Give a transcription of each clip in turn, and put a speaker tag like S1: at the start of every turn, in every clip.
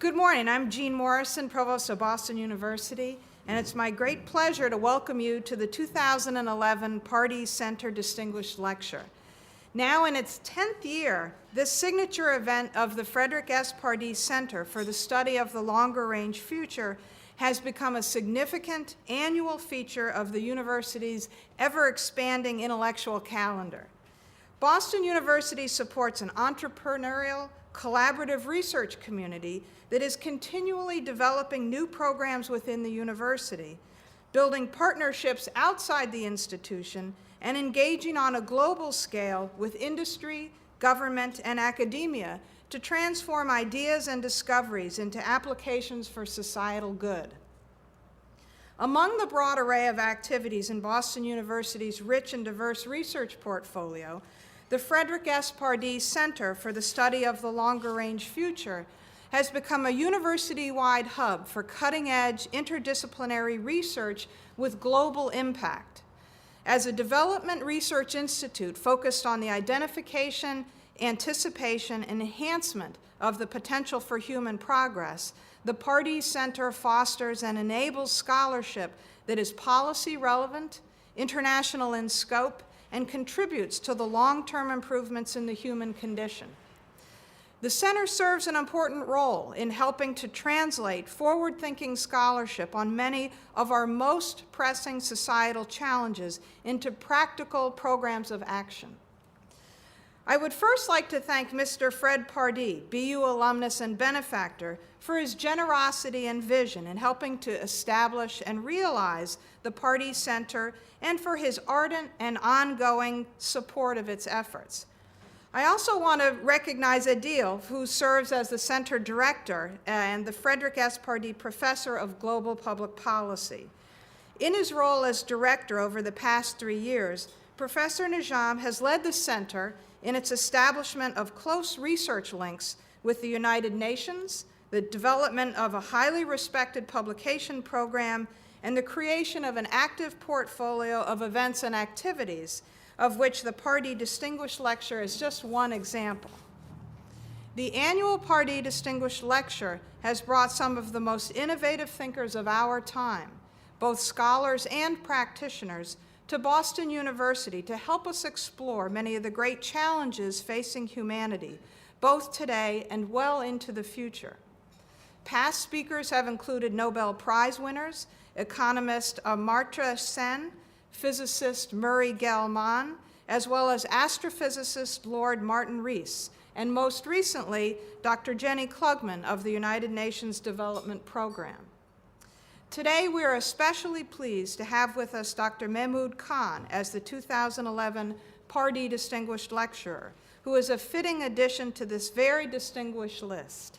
S1: Good morning. I'm Jean Morrison, Provost of Boston University, and it's my great pleasure to welcome you to the 2011 Pardee Distinguished Lecture. Now in its 10th year, this signature event of the Frederick S. Pardee Center for the Study of the Longer Range Future has become a significant annual feature of the university's ever-expanding intellectual calendar. Boston University supports an entrepreneurial, collaborative research community that is continually developing new programs within the university, building partnerships outside the institution, and engaging on a global scale with industry, government, and academia to transform ideas and discoveries into applications for societal good. Among the broad array of activities in Boston University's rich and diverse research portfolio, the Frederick S. Pardee Center for the Study of the Longer Range Future has become a university-wide hub for cutting-edge interdisciplinary research with global impact. As a development research institute focused on the identification, anticipation, and enhancement of the potential for human progress, the Pardee Center fosters and enables scholarship that is policy relevant, international in scope, and contributes to the long-term improvements in the human condition. The center serves an important role in helping to translate forward-thinking scholarship on many of our most pressing societal challenges into practical programs of action. I would first like to thank Mr. Fred Pardee, BU alumnus and benefactor, for his generosity and vision in helping to establish and realize the Pardee Center and for his ardent and ongoing support of its efforts. I also want to recognize Adil, who serves as the center director and the Frederick S. Pardee Professor of Global Public Policy. In his role as director over the past 3 years, Professor Najam has led the center in its establishment of close research links with the United Nations, the development of a highly respected publication program, and the creation of an active portfolio of events and activities, of which the Pardee Distinguished Lecture is just one example. The annual Pardee Distinguished Lecture has brought some of the most innovative thinkers of our time, both scholars and practitioners, to Boston University to help us explore many of the great challenges facing humanity, both today and well into the future. Past speakers have included Nobel Prize winners, economist Amartya Sen, physicist Murray Gell-Mann, as well as astrophysicist Lord Martin Rees, and most recently, Dr. Jenny Klugman of the United Nations Development Program. Today, we are especially pleased to have with us Dr. Mehmood Khan as the 2011 Pardee Distinguished Lecturer, who is a fitting addition to this very distinguished list.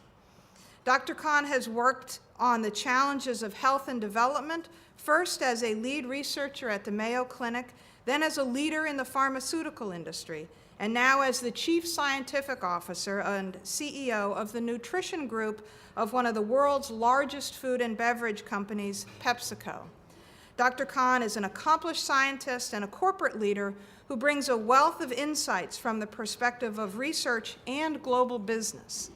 S1: Dr. Khan has worked on the challenges of health and development, first as a lead researcher at the Mayo Clinic, then as a leader in the pharmaceutical industry, and now as the Chief Scientific Officer and CEO of the nutrition group of one of the world's largest food and beverage companies, PepsiCo. Dr. Khan is an accomplished scientist and a corporate leader who brings a wealth of insights from the perspective of research and global business.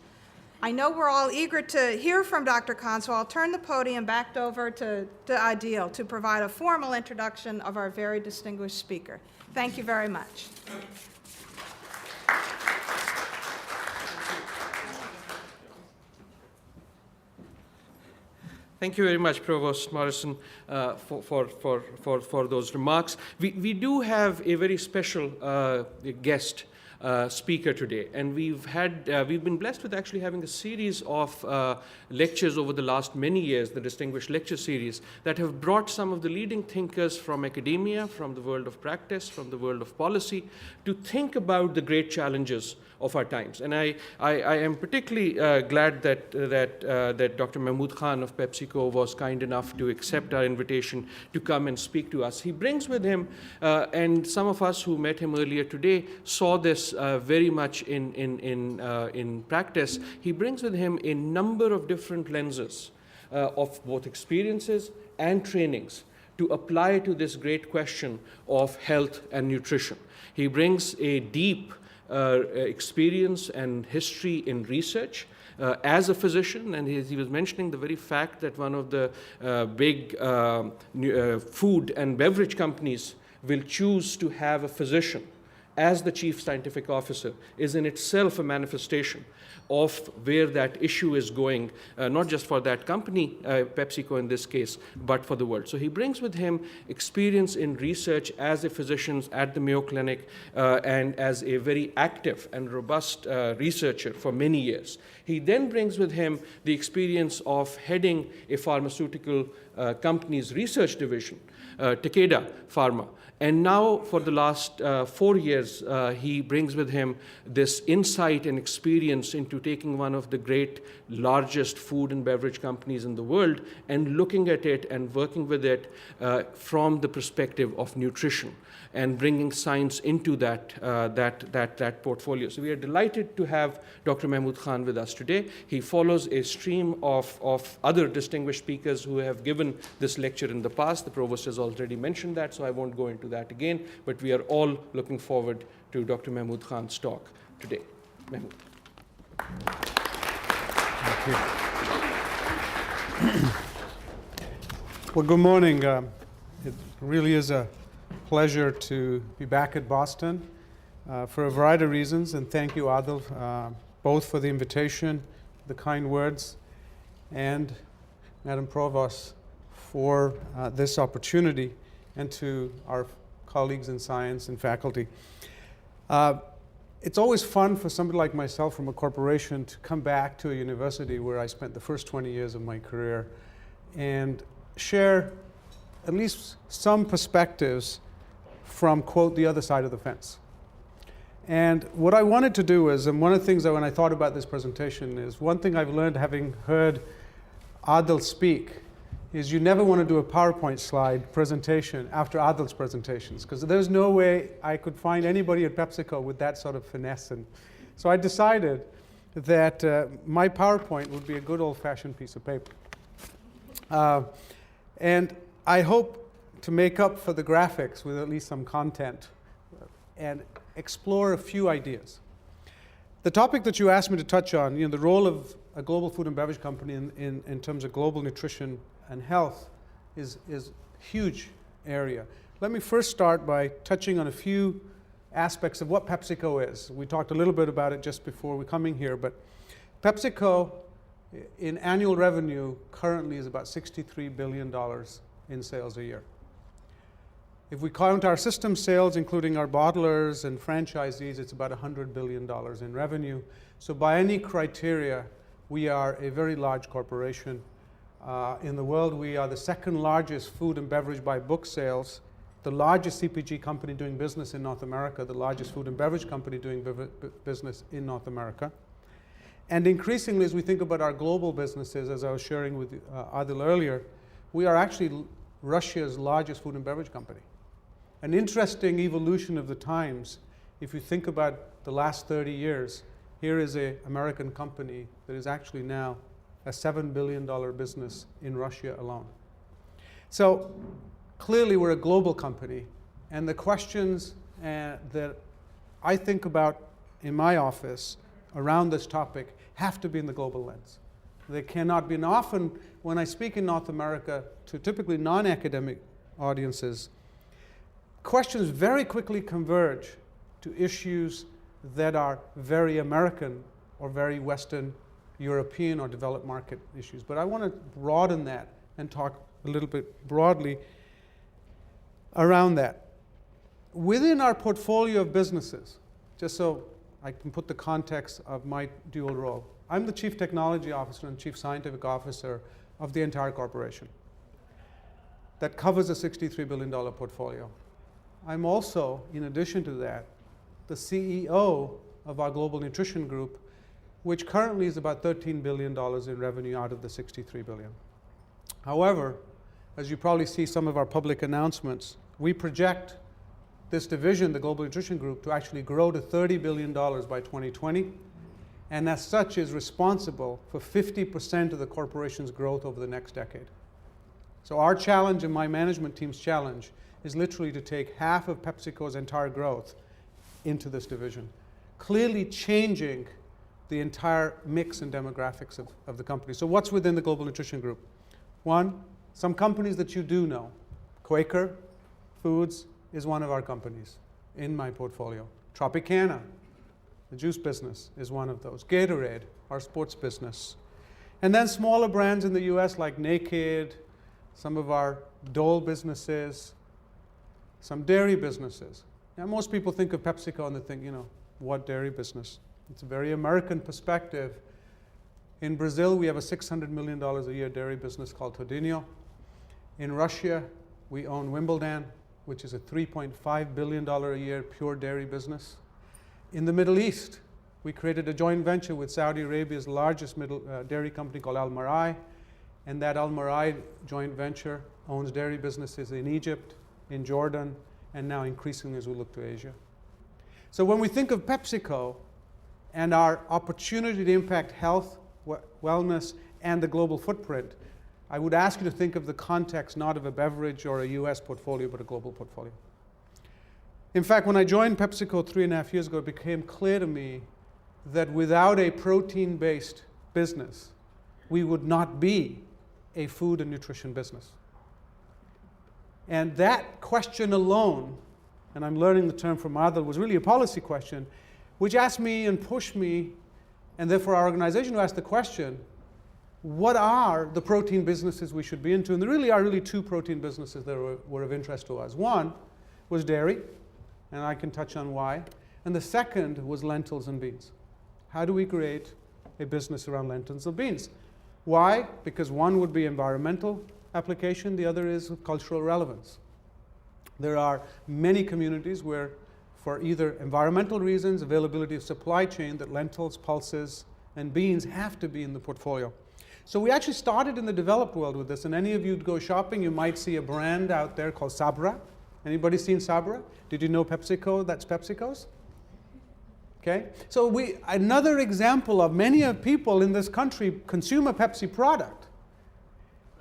S1: I know we're all eager to hear from Dr. Khan, so I'll turn the podium back over to Adil to provide a formal introduction of our very distinguished speaker. Thank you very much.
S2: Thank you very much, Provost Morrison, for those remarks. We do have a very special guest speaker today, and we've been blessed with actually having a series of lectures over the last many years, the Distinguished Lecture Series, that have brought some of the leading thinkers from academia, from the world of practice, from the world of policy, to think about the great challenges of our times. And I am particularly glad that Dr. Mehmood Khan of PepsiCo was kind enough to accept our invitation to come and speak to us. He brings with him, and some of us who met him earlier today saw this very much in practice. He brings with him a number of different lenses of both experiences and trainings to apply to this great question of health and nutrition. He brings a deep experience and history in research. As a physician, and he was mentioning the very fact that one of the big food and beverage companies will choose to have a physician as the chief scientific officer is in itself a manifestation of where that issue is going, not just for that company, PepsiCo in this case, but for the world. So he brings with him experience in research as a physician at the Mayo Clinic and as a very active and robust researcher for many years. He then brings with him the experience of heading a pharmaceutical company's research division, Takeda Pharma. And now, for the last 4 years, he brings with him this insight and experience into taking one of the great, largest food and beverage companies in the world and looking at it and working with it from the perspective of nutrition and bringing science into that portfolio. So we are delighted to have Dr. Mehmood Khan with us today. He follows a stream of other distinguished speakers who have given this lecture in the past. The provost has already mentioned that, so I won't go into that again, but we are all looking forward to Dr. Mehmood Khan's talk today. Mehmood.
S3: Thank you. Well, good morning. It really is a pleasure to be back at Boston for a variety of reasons, and thank you, Adil, both for the invitation, the kind words, and Madam Provost for this opportunity, and to our colleagues in science and faculty. It's always fun for somebody like myself from a corporation to come back to a university where I spent the first 20 years of my career and share at least some perspectives from, quote, the other side of the fence. And what I wanted to do is, and one of the things that when I thought about this presentation is, one thing I've learned having heard Adil speak is you never want to do a PowerPoint slide presentation after Adil's presentations, because there's no way I could find anybody at PepsiCo with that sort of finesse. And so I decided that my PowerPoint would be a good old-fashioned piece of paper. And I hope to make up for the graphics with at least some content and explore a few ideas. The topic that you asked me to touch on, the role of a global food and beverage company in terms of global nutrition and health is a huge area. Let me first start by touching on a few aspects of what PepsiCo is. We talked a little bit about it just before we coming here, but PepsiCo in annual revenue currently is about $63 billion in sales a year. If we count our system sales, including our bottlers and franchisees, it's about $100 billion in revenue. So by any criteria, we are a very large corporation. In the world, we are the second largest food and beverage by book sales, the largest CPG company doing business in North America, the largest food and beverage company doing business in North America. And increasingly, as we think about our global businesses, as I was sharing with Adil earlier, we are actually Russia's largest food and beverage company. An interesting evolution of the times. If you think about the last 30 years, here is an American company that is actually now a $7 billion business in Russia alone. So clearly we're a global company, and the questions that I think about in my office around this topic have to be in the global lens. They cannot be, and often when I speak in North America to typically non-academic audiences, questions very quickly converge to issues that are very American or very Western European or developed market issues. But I want to broaden that and talk a little bit broadly around that. Within our portfolio of businesses, just so I can put the context of my dual role, I'm the Chief Technology Officer and Chief Scientific Officer of the entire corporation. That covers a $63 billion portfolio. I'm also, in addition to that, the CEO of our Global Nutrition Group, which currently is about $13 billion in revenue out of the $63 billion. However, as you probably see some of our public announcements, we project this division, the Global Nutrition Group, to actually grow to $30 billion by 2020, and as such is responsible for 50% of the corporation's growth over the next decade. So our challenge and my management team's challenge is literally to take half of PepsiCo's entire growth into this division. clearly changing the entire mix and demographics of the company. So what's within the Global Nutrition Group? One, some companies that you do know. Quaker Foods is one of our companies in my portfolio. Tropicana, the juice business, is one of those. Gatorade, our sports business. And then smaller brands in the US like Naked, some of our Dole businesses, some dairy businesses. Now, most people think of PepsiCo and they think, what dairy business? It's a very American perspective. In Brazil, we have a $600 million a year dairy business called Todinho. In Russia, we own Wimbledon, which is a $3.5 billion a year pure dairy business. In the Middle East, we created a joint venture with Saudi Arabia's largest dairy company called Al Marai, and that Al Marai joint venture owns dairy businesses in Egypt, in Jordan, and now increasingly as we look to Asia. So when we think of PepsiCo and our opportunity to impact health, wellness, and the global footprint, I would ask you to think of the context not of a beverage or a US portfolio, but a global portfolio. In fact, when I joined PepsiCo 3.5 years ago, it became clear to me that without a protein-based business, we would not be a food and nutrition business. And that question alone, and I'm learning the term from Adil, was really a policy question, which asked me and pushed me, and therefore our organization, to ask the question, what are the protein businesses we should be into? And there really are two protein businesses that were of interest to us. One was dairy, and I can touch on why. And the second was lentils and beans. How do we create a business around lentils and beans? Why? Because one would be environmental application, the other is cultural relevance. There are many communities where, for either environmental reasons, availability of supply chain, that lentils, pulses, and beans have to be in the portfolio. So we actually started in the developed world with this, and any of you go shopping, you might see a brand out there called Sabra. Anybody seen Sabra? Did you know PepsiCo, that's PepsiCo's? Okay, so another example of many of people in this country consume a Pepsi product,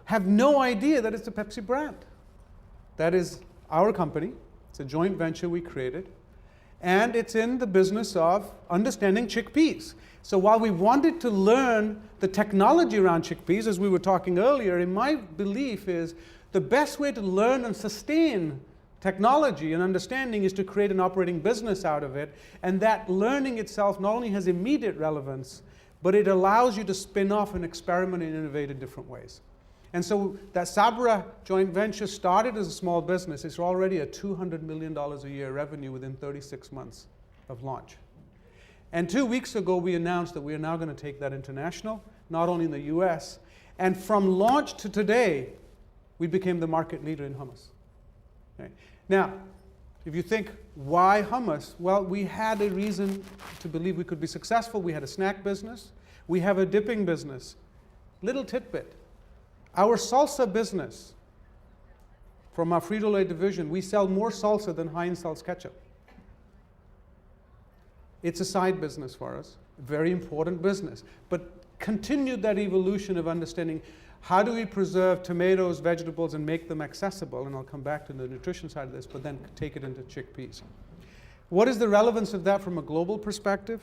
S3: have no idea that it's a Pepsi brand. That is our company. It's a joint venture we created, and it's in the business of understanding chickpeas. So while we wanted to learn the technology around chickpeas, as we were talking earlier, in my belief is the best way to learn and sustain technology and understanding is to create an operating business out of it, and that learning itself not only has immediate relevance, but it allows you to spin off and experiment and innovate in different ways. And so that Sabra joint venture started as a small business. It's already at $200 million a year revenue within 36 months of launch. And 2 weeks ago, we announced that we are now going to take that international, not only in the US, and from launch to today, we became the market leader in hummus. Okay. Now, if you think, why hummus? Well, we had a reason to believe we could be successful. We had a snack business. We have a dipping business. Little tidbit. Our salsa business, from our Frito-Lay division, we sell more salsa than Heinz sells ketchup. It's a side business for us, a very important business, but continued that evolution of understanding how do we preserve tomatoes, vegetables, and make them accessible, and I'll come back to the nutrition side of this, but then take it into chickpeas. What is the relevance of that from a global perspective?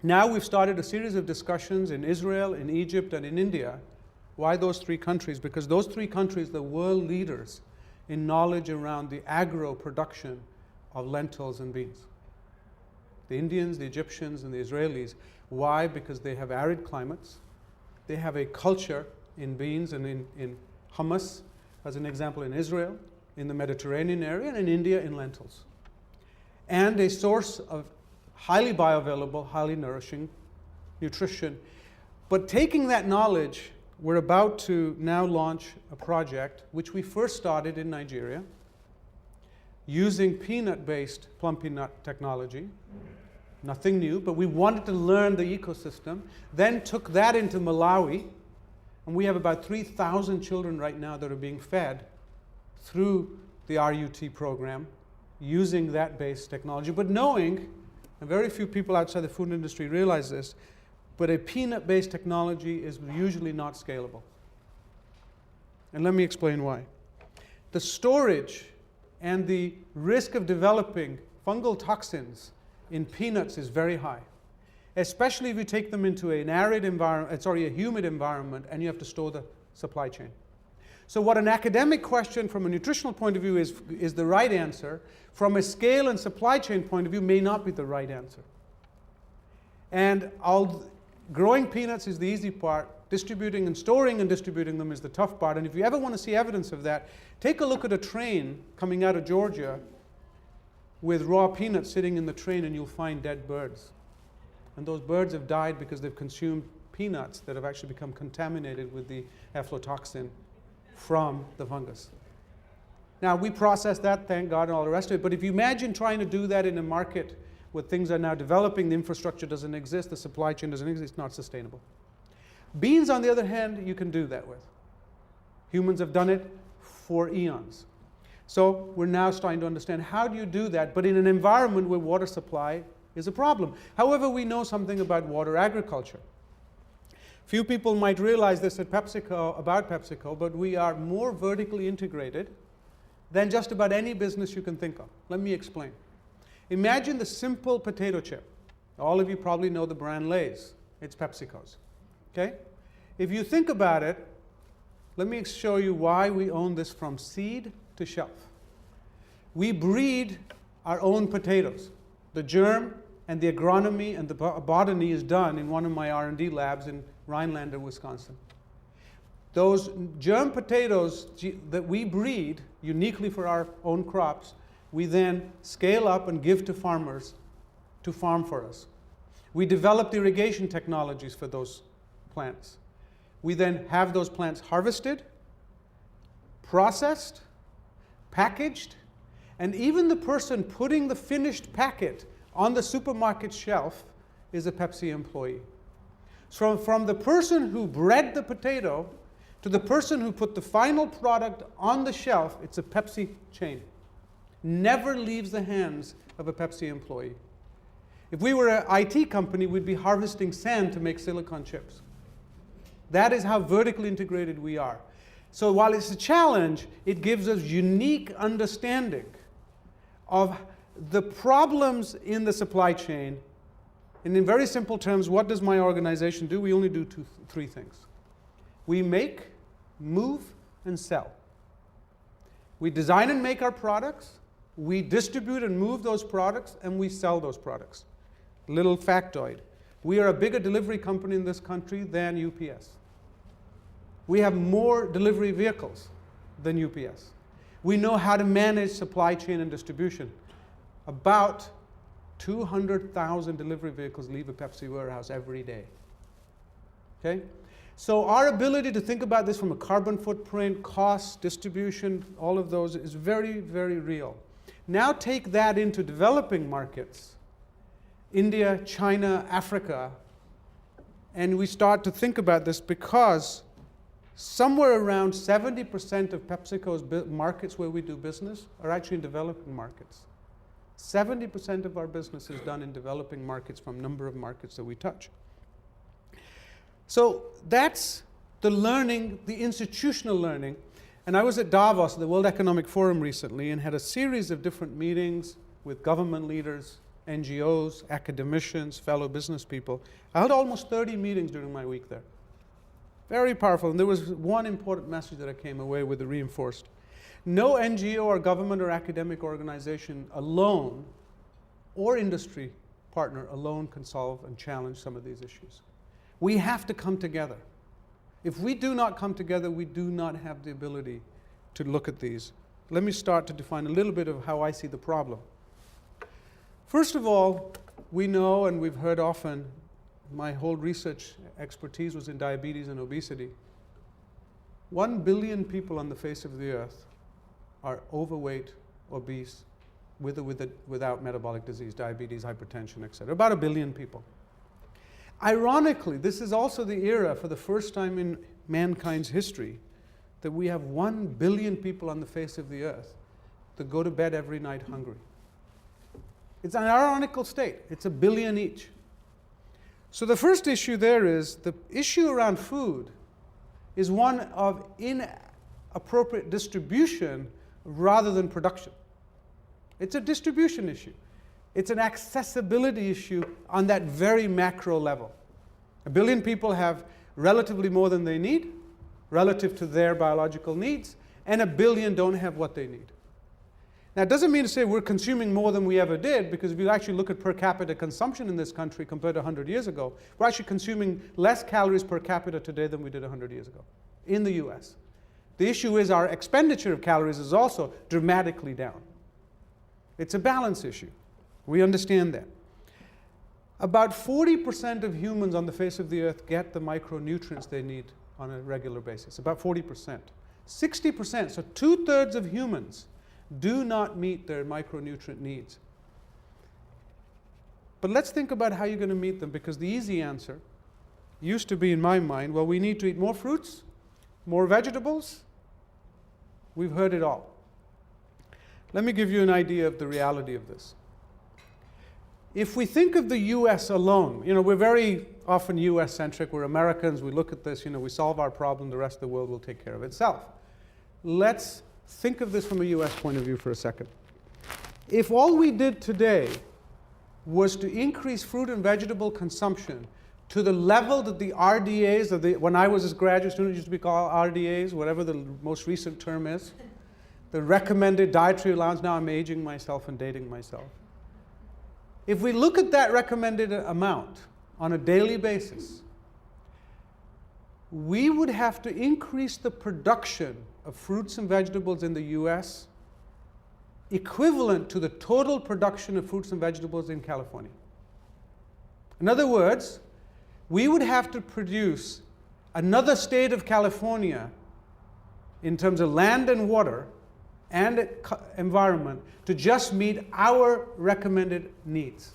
S3: Now we've started a series of discussions in Israel, in Egypt, and in India. Why those three countries? Because those three countries are the world leaders in knowledge around the agro production of lentils and beans. The Indians, the Egyptians, and the Israelis. Why? Because they have arid climates. They have a culture in beans and in hummus, as an example, in Israel, in the Mediterranean area, and in India in lentils. And a source of highly bioavailable, highly nourishing nutrition. But taking that knowledge, we're about to now launch a project which we first started in Nigeria using peanut-based plum peanut technology. Nothing new, but we wanted to learn the ecosystem, then took that into Malawi, and we have about 3,000 children right now that are being fed through the RUT program using that based technology, but knowing, and very few people outside the food industry realize this, but a peanut-based technology is usually not scalable. And let me explain why. The storage and the risk of developing fungal toxins in peanuts is very high, especially if you take them into an arid environment, a humid environment, and you have to store the supply chain. So what an academic question from a nutritional point of view is the right answer, from a scale and supply chain point of view may not be the right answer. And growing peanuts is the easy part. Distributing and storing and distributing them is the tough part. And if you ever want to see evidence of that, take a look at a train coming out of Georgia with raw peanuts sitting in the train, and you'll find dead birds. And those birds have died because they've consumed peanuts that have actually become contaminated with the aflatoxin from the fungus. Now, we process that, thank God, and all the rest of it. But if you imagine trying to do that in a market where things are now developing, the infrastructure doesn't exist, the supply chain doesn't exist, it's not sustainable. Beans, on the other hand, you can do that with. Humans have done it for eons. So we're now starting to understand how do you do that, but in an environment where water supply is a problem. However, we know something about water agriculture. Few people might realize this about PepsiCo, but we are more vertically integrated than just about any business you can think of. Let me explain. Imagine the simple potato chip. All of you probably know the brand Lay's. It's PepsiCo's. Okay? If you think about it, let me show you why we own this from seed to shelf. We breed our own potatoes. The germ and the agronomy and the botany is done in one of my R&D labs in Rhinelander, Wisconsin. Those germ potatoes that we breed uniquely for our own crops, we then scale up and give to farmers to farm for us. We developed irrigation technologies for those plants. We then have those plants harvested, processed, packaged, and even the person putting the finished packet on the supermarket shelf is a Pepsi employee. So from the person who bred the potato to the person who put the final product on the shelf, it's a Pepsi chain. Never leaves the hands of a Pepsi employee. If we were an IT company, we'd be harvesting sand to make silicon chips. That is how vertically integrated we are. So while it's a challenge, it gives us unique understanding of the problems in the supply chain. And in very simple terms, what does my organization do? We only do three things. We make, move, and sell. We design and make our products, we distribute and move those products, and we sell those products. Little factoid. We are a bigger delivery company in this country than UPS. We have more delivery vehicles than UPS. We know how to manage supply chain and distribution. About 200,000 delivery vehicles leave a Pepsi warehouse every day. Okay? So our ability to think about this from a carbon footprint, cost, distribution, all of those is very, very real. Now take that into developing markets, India, China, Africa, and we start to think about this because somewhere around 70% of PepsiCo's markets where we do business are actually in developing markets. 70% of our business is done in developing markets from number of markets that we touch. So that's the learning, the institutional learning. And I was at Davos, the World Economic Forum recently, and had a series of different meetings with government leaders, NGOs, academicians, fellow business people. I held almost 30 meetings during my week there. Very powerful. And there was one important message that I came away with that reinforced. No NGO or government or academic organization alone or industry partner alone can solve and challenge some of these issues. We have to come together. If we do not come together, we do not have the ability to look at these. Let me start to define a little bit of how I see the problem. First of all, we know, and we've heard often, my whole research expertise was in diabetes and obesity. 1 billion people on the face of the earth are overweight, obese, with or without metabolic disease, diabetes, hypertension, etc. About 1 billion people. Ironically, this is also the era, for the first time in mankind's history, that we have 1 billion people on the face of the earth that go to bed every night hungry. It's an ironical state. It's 1 billion each. So the first issue there is the issue around food is one of inappropriate distribution rather than production. It's a distribution issue. It's an accessibility issue on that very macro level. 1 billion people have relatively more than they need, relative to their biological needs, and 1 billion don't have what they need. Now, it doesn't mean to say we're consuming more than we ever did, because if you actually look at per capita consumption in this country compared to 100 years ago, we're actually consuming less calories per capita today than we did 100 years ago in the US. The issue is our expenditure of calories is also dramatically down. It's a balance issue. We understand that. About 40% of humans on the face of the earth get the micronutrients they need on a regular basis, about 40%. 60%, so 2/3 of humans, do not meet their micronutrient needs. But let's think about how you're going to meet them, because the easy answer used to be in my mind, well, we need to eat more fruits, more vegetables. We've heard it all. Let me give you an idea of the reality of this. If we think of the US alone, we're very often US-centric, we're Americans, we look at this, we solve our problem, the rest of the world will take care of itself. Let's think of this from a US point of view for a second. If all we did today was to increase fruit and vegetable consumption to the level that the RDAs, when I was a graduate student, it used to be called RDAs, whatever the most recent term is, the recommended dietary allowance, now I'm aging myself and dating myself. If we look at that recommended amount on a daily basis, we would have to increase the production of fruits and vegetables in the US equivalent to the total production of fruits and vegetables in California. In other words, we would have to produce another state of California in terms of land and water and environment to just meet our recommended needs.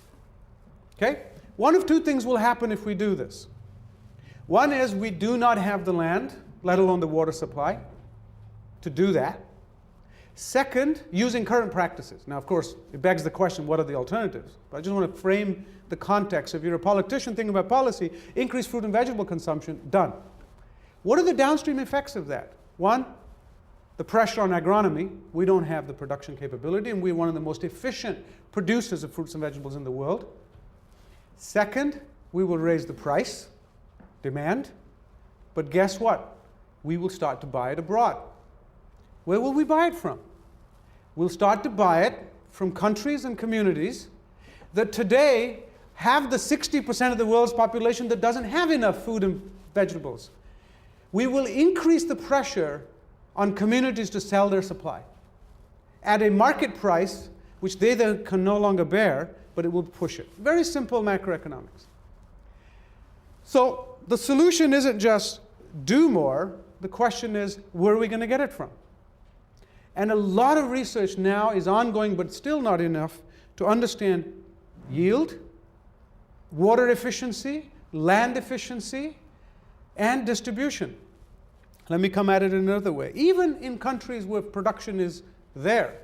S3: Okay? One of two things will happen if we do this. One is we do not have the land, let alone the water supply, to do that. Second, using current practices. Now, of course, it begs the question, what are the alternatives? But I just want to frame the context. If you're a politician thinking about policy, increase fruit and vegetable consumption, done. What are the downstream effects of that? One, the pressure on agronomy. We don't have the production capability, and we're one of the most efficient producers of fruits and vegetables in the world. Second, we will raise the price, demand, but guess what? We will start to buy it abroad. Where will we buy it from? We'll start to buy it from countries and communities that today have the 60% of the world's population that doesn't have enough food and vegetables. We will increase the pressure on communities to sell their supply at a market price which they then can no longer bear, but it will push it. Very simple macroeconomics. So the solution isn't just do more, the question is, where are we going to get it from? And a lot of research now is ongoing, but still not enough, to understand yield, water efficiency, land efficiency, and distribution. Let me come at it another way. Even in countries where production is there,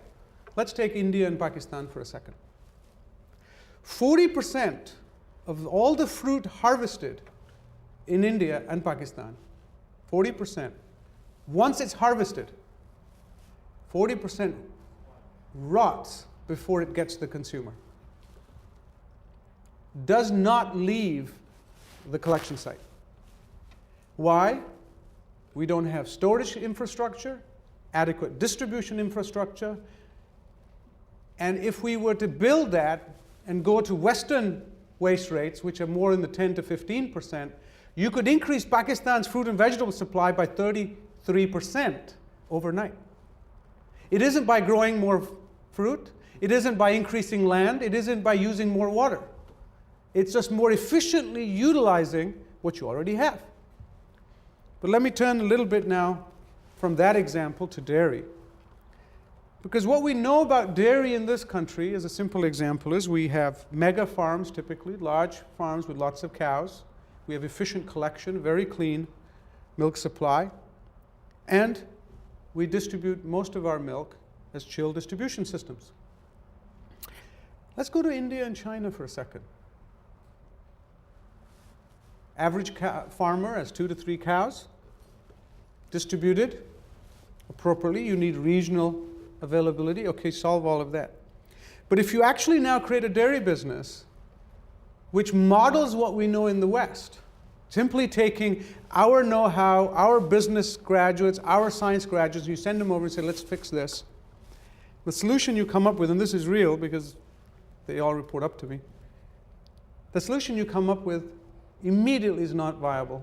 S3: let's take India and Pakistan for a second. 40% of all the fruit harvested in India and Pakistan, 40%, once it's harvested, 40% rots before it gets to the consumer. Does not leave the collection site. Why? We don't have storage infrastructure, adequate distribution infrastructure, and if we were to build that and go to Western waste rates, which are more in the 10 to 15%, you could increase Pakistan's fruit and vegetable supply by 33% overnight. It isn't by growing more fruit, it isn't by increasing land, it isn't by using more water. It's just more efficiently utilizing what you already have. But let me turn a little bit now from that example to dairy. Because what we know about dairy in this country, as a simple example, is we have mega farms, typically, large farms with lots of cows. We have efficient collection, very clean milk supply. And we distribute most of our milk as chilled distribution systems. Let's go to India and China for a second. Average farmer has 2 to 3 cows, distributed appropriately. You need regional availability. Okay, solve all of that. But if you actually now create a dairy business which models what we know in the West, simply taking our know-how, our business graduates, our science graduates, you send them over and say, let's fix this. The solution you come up with, and this is real because they all report up to me, the solution you come up with immediately is not viable.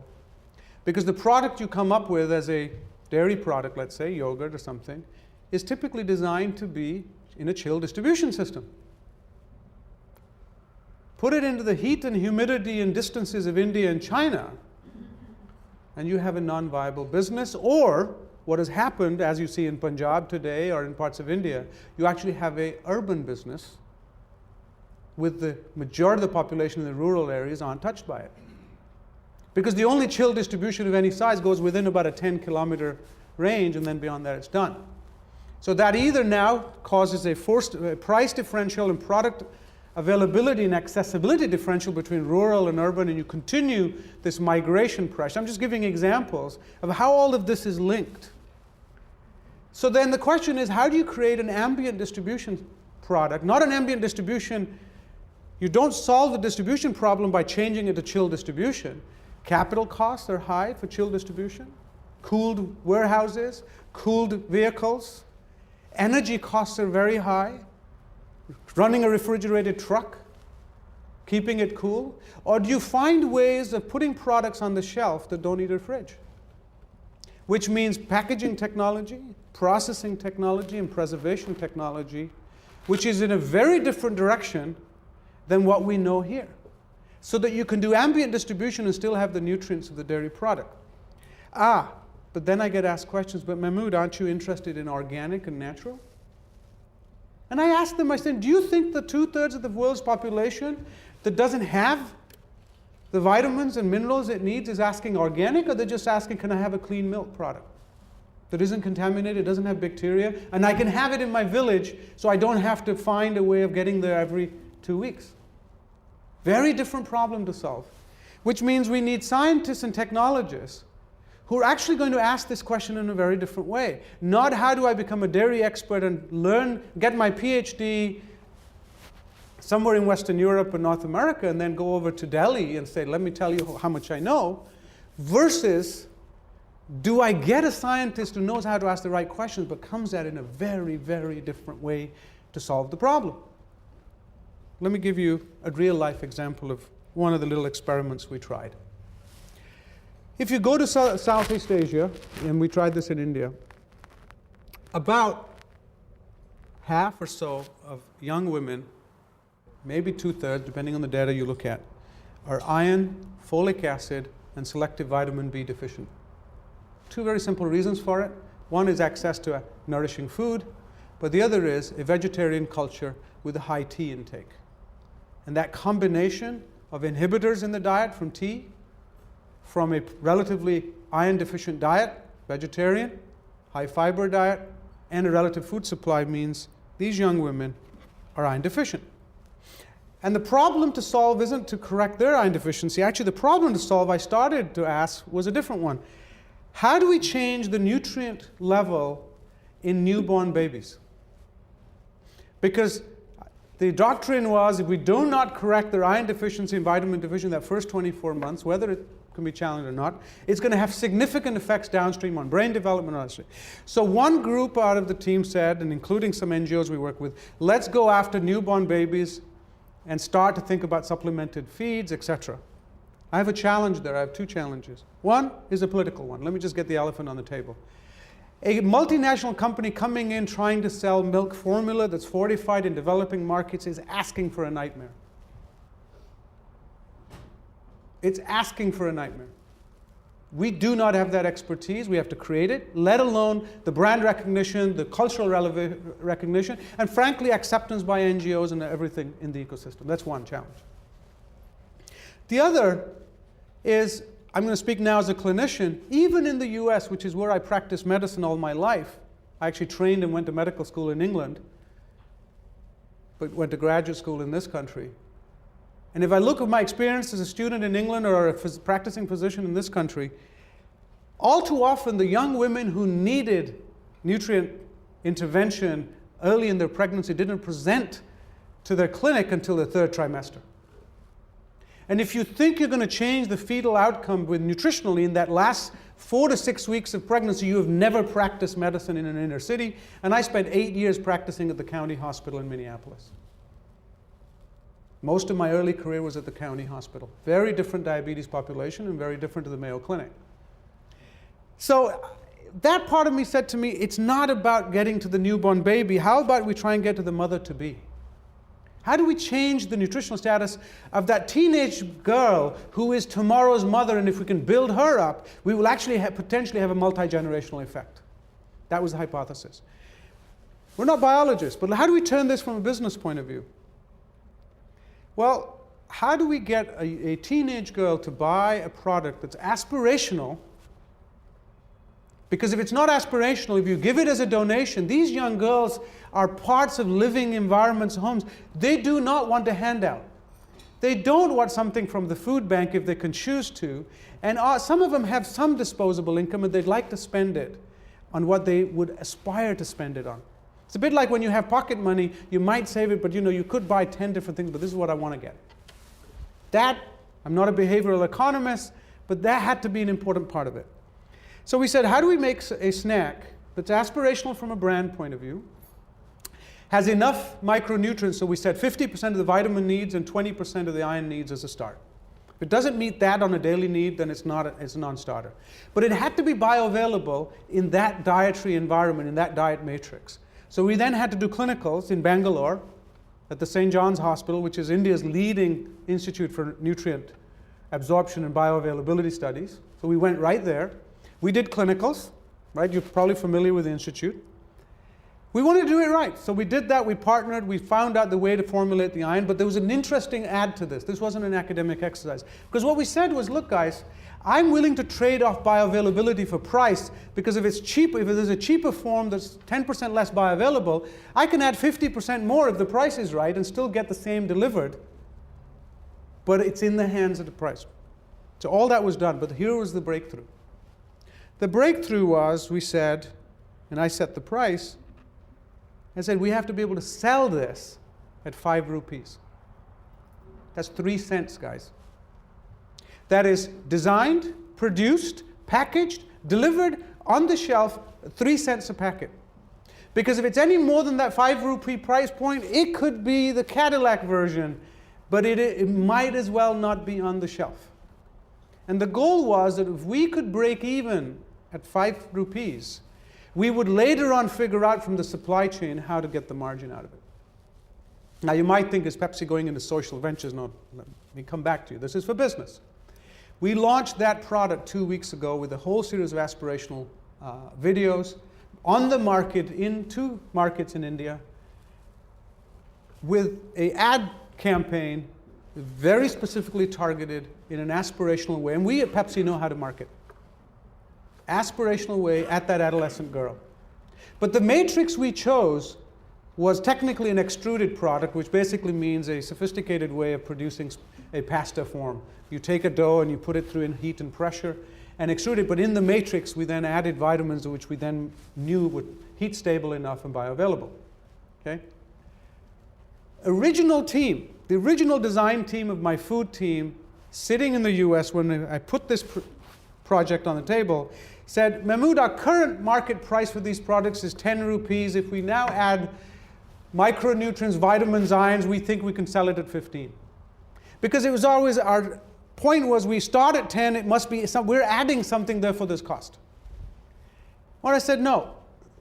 S3: Because the product you come up with as a dairy product, let's say yogurt or something, is typically designed to be in a chill distribution system. Put it into the heat and humidity and distances of India and China, and you have a non-viable business. Or what has happened, as you see in Punjab today or in parts of India, you actually have an urban business with the majority of the population in the rural areas untouched by it. Because the only chill distribution of any size goes within about a 10-kilometer range, and then beyond that it's done. So that either now causes a price differential and product availability and accessibility differential between rural and urban, and you continue this migration pressure. I'm just giving examples of how all of this is linked. So then the question is, how do you create an ambient distribution product? Not an ambient distribution. You don't solve the distribution problem by changing it to chill distribution. Capital costs are high for chill distribution. Cooled warehouses, cooled vehicles. Energy costs are very high. Running a refrigerated truck, keeping it cool. Or do you find ways of putting products on the shelf that don't need a fridge? Which means packaging technology, processing technology, and preservation technology, which is in a very different direction than what we know here. So that you can do ambient distribution and still have the nutrients of the dairy product. But then I get asked questions, but Mehmood, aren't you interested in organic and natural? And I asked them, I said, do you think the 2/3 of the world's population that doesn't have the vitamins and minerals it needs is asking organic, or they're just asking, can I have a clean milk product that isn't contaminated, doesn't have bacteria, and I can have it in my village so I don't have to find a way of getting there every 2 weeks? Very different problem to solve, which means we need scientists and technologists who are actually going to ask this question in a very different way. Not how do I become a dairy expert and learn, get my PhD somewhere in Western Europe or North America and then go over to Delhi and say, let me tell you how much I know, versus do I get a scientist who knows how to ask the right questions but comes at it in a very, very different way to solve the problem. Let me give you a real-life example of one of the little experiments we tried. If you go to Southeast Asia, and we tried this in India, about half or so of young women, maybe 2/3, depending on the data you look at, are iron, folic acid, and selective vitamin B deficient. Two very simple reasons for it. One is access to a nourishing food, but the other is a vegetarian culture with a high tea intake. And that combination of inhibitors in the diet from tea, from a relatively iron-deficient diet, vegetarian, high-fiber diet, and a relative food supply means these young women are iron deficient. And the problem to solve isn't to correct their iron deficiency. Actually, the problem to solve I started to ask was a different one. How do we change the nutrient level in newborn babies? Because the doctrine was if we do not correct their iron deficiency and vitamin deficiency that first 24 months, whether it can be challenged or not, it's going to have significant effects downstream on brain development and other. So one group out of the team said, and including some NGOs we work with, let's go after newborn babies and start to think about supplemented feeds, etc. I have a challenge there. I have two challenges. One is a political one. Let me just get the elephant on the table. A multinational company coming in trying to sell milk formula that's fortified in developing markets is asking for a nightmare. It's asking for a nightmare. We do not have that expertise. We have to create it, let alone the brand recognition, the cultural recognition, and frankly, acceptance by NGOs and everything in the ecosystem. That's one challenge. The other is, I'm going to speak now as a clinician, even in the US, which is where I practiced medicine all my life. I actually trained and went to medical school in England, but went to graduate school in this country. And if I look at my experience as a student in England or a practicing physician in this country, all too often the young women who needed nutrient intervention early in their pregnancy didn't present to their clinic until the third trimester. And if you think you're going to change the fetal outcome with nutritionally in that last 4 to 6 weeks of pregnancy, you have never practiced medicine in an inner city. And I spent 8 years practicing at the county hospital in Minneapolis. Most of my early career was at the county hospital. Very different diabetes population and very different to the Mayo Clinic. So that part of me said to me, it's not about getting to the newborn baby. How about we try and get to the mother-to-be? How do we change the nutritional status of that teenage girl who is tomorrow's mother, and if we can build her up, we will actually potentially have a multi-generational effect. That was the hypothesis. We're not biologists, but how do we turn this from a business point of view? Well, how do we get a teenage girl to buy a product that's aspirational? Because if it's not aspirational, if you give it as a donation, these young girls are parts of living environments, homes. They do not want a handout. They don't want something from the food bank if they can choose to. And some of them have some disposable income and they'd like to spend it on what they would aspire to spend it on. It's a bit like when you have pocket money, you might save it, but you could buy 10 different things, but this is what I want to get. That, I'm not a behavioral economist, but that had to be an important part of it. So we said, how do we make a snack that's aspirational from a brand point of view, has enough micronutrients, so we said 50% of the vitamin needs and 20% of the iron needs as a start. If it doesn't meet that on a daily need, then it's a non-starter. But it had to be bioavailable in that dietary environment, in that diet matrix. So we then had to do clinicals in Bangalore at the St. John's Hospital, which is India's leading institute for nutrient absorption and bioavailability studies. So we went right there. We did clinicals, right? You're probably familiar with the institute. We wanted to do it right. So we did that. We partnered. We found out the way to formulate the iron. But there was an interesting add to this. This wasn't an academic exercise. Because what we said was, look, guys, I'm willing to trade off bioavailability for price, because if it's cheap, if there's a cheaper form that's 10% less bioavailable, I can add 50% more if the price is right and still get the same delivered. But it's in the hands of the price. So all that was done. But here was the breakthrough. The breakthrough was, we said, and I set the price, I said we have to be able to sell this at 5 rupees. That's 3 cents, guys. That is designed, produced, packaged, delivered on the shelf, 3 cents a packet. Because if it's any more than that 5 rupee price point, it could be the Cadillac version, but it might as well not be on the shelf. And the goal was that if we could break even at 5 rupees, we would later on figure out from the supply chain how to get the margin out of it. Now you might think, is Pepsi going into social ventures? No, let me come back to you. This is for business. We launched that product 2 weeks ago with a whole series of aspirational videos on the market in 2 markets in India with an ad campaign very specifically targeted in an aspirational way. And we at Pepsi know how to market. Aspirational way at that adolescent girl. But the matrix we chose was technically an extruded product, which basically means a sophisticated way of producing a pasta form. You take a dough and you put it through in heat and pressure and extrude it, but in the matrix we then added vitamins which we then knew would heat stable enough and bioavailable. Okay? Original team, the original design team of my food team, sitting in the US when I put this project on the table, said, Mehmood, our current market price for these products is 10 rupees. If we now add micronutrients, vitamins, irons, we think we can sell it at 15. Because it was always, our point was, we start at 10, it must be, we're adding something there for this cost. Well, I said, no,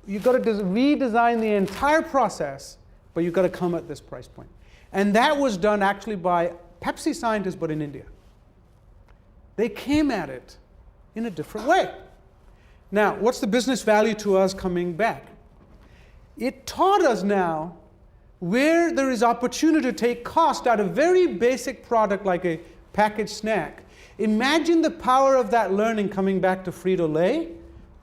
S3: you've got to redesign the entire process, but you've got to come at this price point. And that was done actually by Pepsi scientists, but in India. They came at it in a different way. Now, what's the business value to us coming back? It taught us now where there is opportunity to take cost out of a very basic product like a packaged snack. Imagine the power of that learning coming back to Frito-Lay